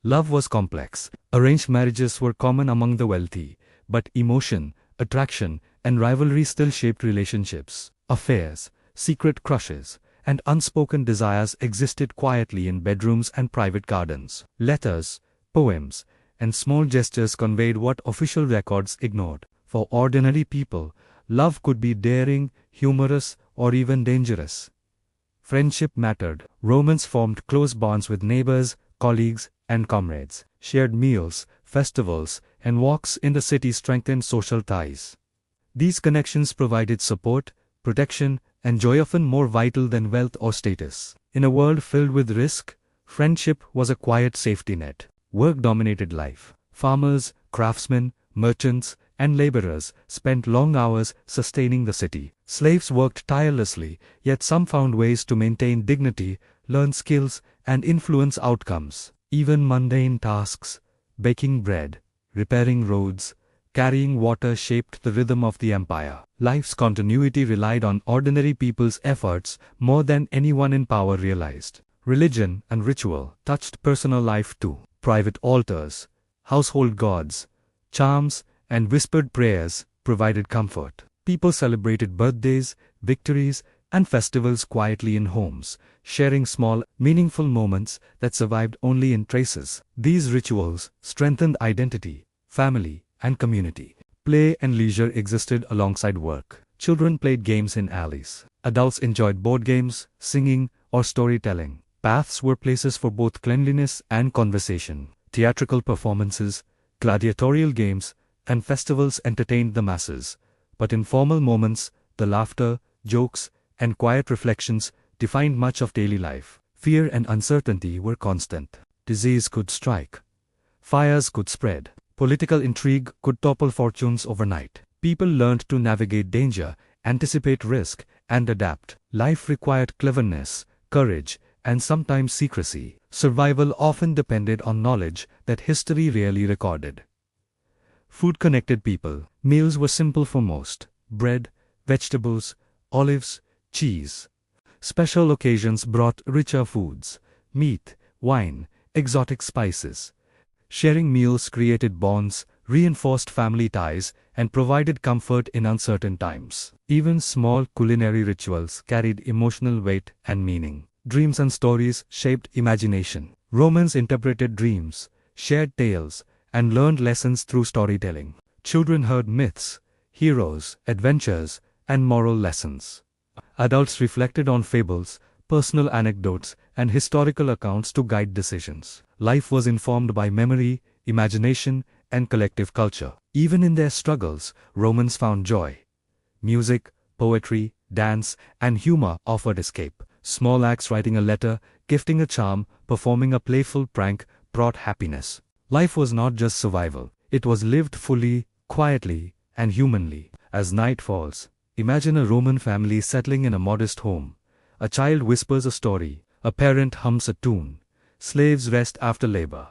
Love was complex. Arranged marriages were common among the wealthy, but emotion, attraction, and rivalry still shaped relationships. Affairs, secret crushes, and unspoken desires existed quietly in bedrooms and private gardens. Letters, poems, and small gestures conveyed what official records ignored. For ordinary people, love could be daring, humorous, or even dangerous. Friendship mattered. Romans formed close bonds with neighbors, colleagues, and comrades. Shared meals, festivals, and walks in the city strengthened social ties. These connections provided support, protection, and joy, often more vital than wealth or status. In a world filled with risk, friendship was a quiet safety net. Work dominated life. Farmers, craftsmen, merchants, and laborers spent long hours sustaining the city. Slaves worked tirelessly, yet some found ways to maintain dignity, learn skills, and influence outcomes. Even mundane tasks, baking bread, repairing roads, carrying water shaped the rhythm of the empire. Life's continuity relied on ordinary people's efforts more than anyone in power realized. Religion and ritual touched personal life too. Private altars, household gods, charms, and whispered prayers provided comfort. People celebrated birthdays, victories, and festivals quietly in homes, sharing small, meaningful moments that survived only in traces. These rituals strengthened identity, family, and community. Play and leisure existed alongside work. Children played games in alleys. Adults enjoyed board games, singing, or storytelling. Baths were places for both cleanliness and conversation. Theatrical performances, gladiatorial games, and festivals entertained the masses. But informal moments, the laughter, jokes, and quiet reflections defined much of daily life. Fear and uncertainty were constant. Disease could strike. Fires could spread. Political intrigue could topple fortunes overnight. People learned to navigate danger, anticipate risk, and adapt. Life required cleverness, courage, and sometimes secrecy. Survival often depended on knowledge that history rarely recorded. Food connected people. Meals were simple for most: bread, vegetables, olives, cheese. Special occasions brought richer foods: meat, wine, exotic spices. Sharing meals created bonds, reinforced family ties, and provided comfort in uncertain times. Even small culinary rituals carried emotional weight and meaning. Dreams and stories shaped imagination. Romans interpreted dreams, shared tales, and learned lessons through storytelling. Children heard myths, heroes, adventures, and moral lessons. Adults reflected on fables, personal anecdotes, and historical accounts to guide decisions. Life was informed by memory, imagination, and collective culture. Even in their struggles, Romans found joy. Music, poetry, dance, and humor offered escape. Small acts, writing a letter, gifting a charm, performing a playful prank, brought happiness. Life was not just survival. It was lived fully, quietly, and humanly. As night falls, imagine a Roman family settling in a modest home. A child whispers a story, a parent hums a tune, slaves rest after labor,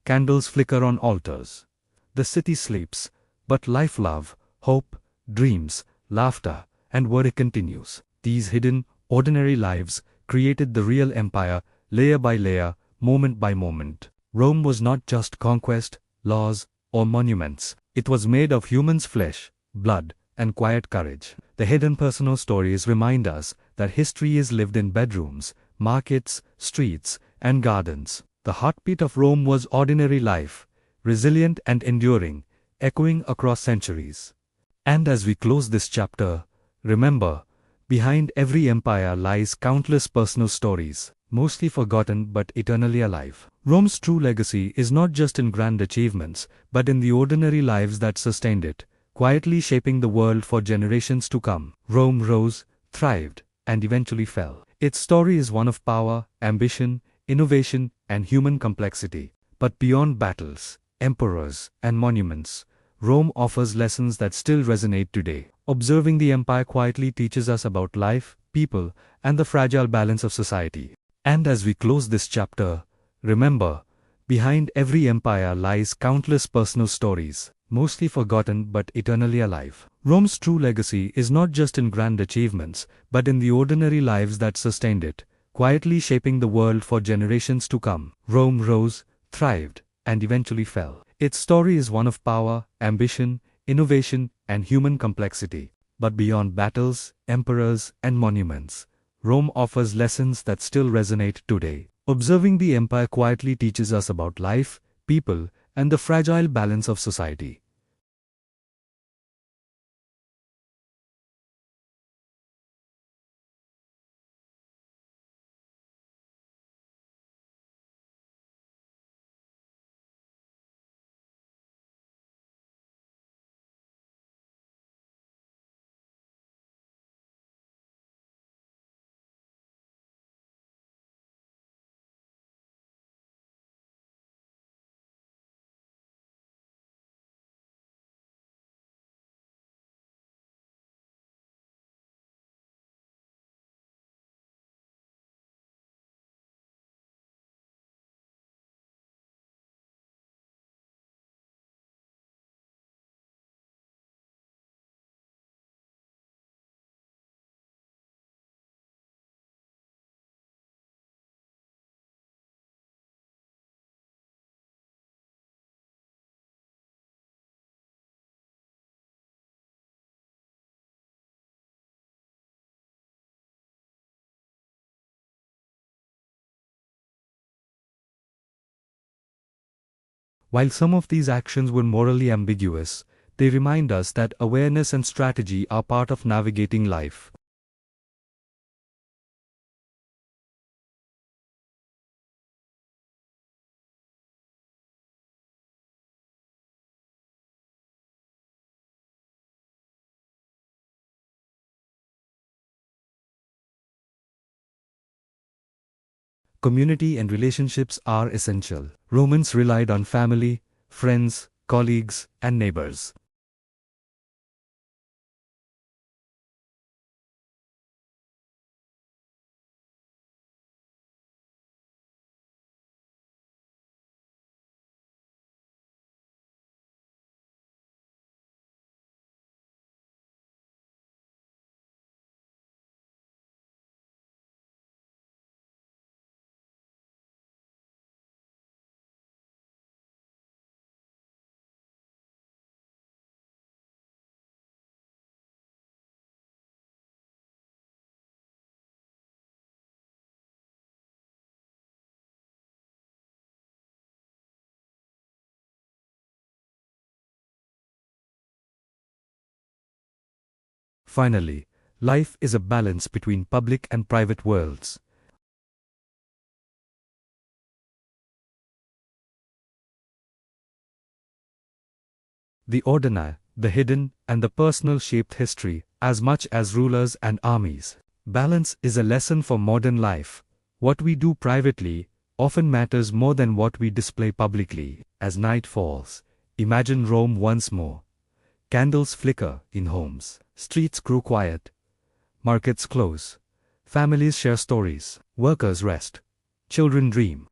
candles flicker on altars. The city sleeps, but life, love, hope, dreams, laughter, and work continues. These hidden, ordinary lives created the real empire, layer by layer, moment by moment. Rome was not just conquest, laws, or monuments. It was made of humans' flesh, blood, and quiet courage. The hidden personal stories remind us that history is lived in bedrooms, markets, streets, and gardens. The heartbeat of Rome was ordinary life, resilient and enduring, echoing across centuries. And as we close this chapter, remember, behind every empire lies countless personal stories, mostly forgotten but eternally alive. Rome's true legacy is not just in grand achievements, but in the ordinary lives that sustained it, quietly shaping the world for generations to come. Rome rose, thrived, and eventually fell. Its story is one of power, ambition, innovation, and human complexity. But beyond battles, emperors, and monuments, Rome offers lessons that still resonate today. Observing the empire quietly teaches us about life, people, and the fragile balance of society. And as we close this chapter, remember, behind every empire lies countless personal stories, mostly forgotten but eternally alive. Rome's true legacy is not just in grand achievements, but in the ordinary lives that sustained it, quietly shaping the world for generations to come. Rome rose, thrived, and eventually fell. Its story is one of power, ambition, innovation, and human complexity. But beyond battles, emperors, and monuments, Rome offers lessons that still resonate today. Observing the empire quietly teaches us about life, people, and the fragile balance of society. While some of these actions were morally ambiguous, they remind us that awareness and strategy are part of navigating life. Community and relationships are essential. Romans relied on family, friends, colleagues, and neighbors. Finally, life is a balance between public and private worlds. The ordinary, the hidden, and the personal shaped history as much as rulers and armies. Balance is a lesson for modern life. What we do privately often matters more than what we display publicly. As night falls, imagine Rome once more. Candles flicker in homes, streets grow quiet, markets close, families share stories, workers rest, children dream.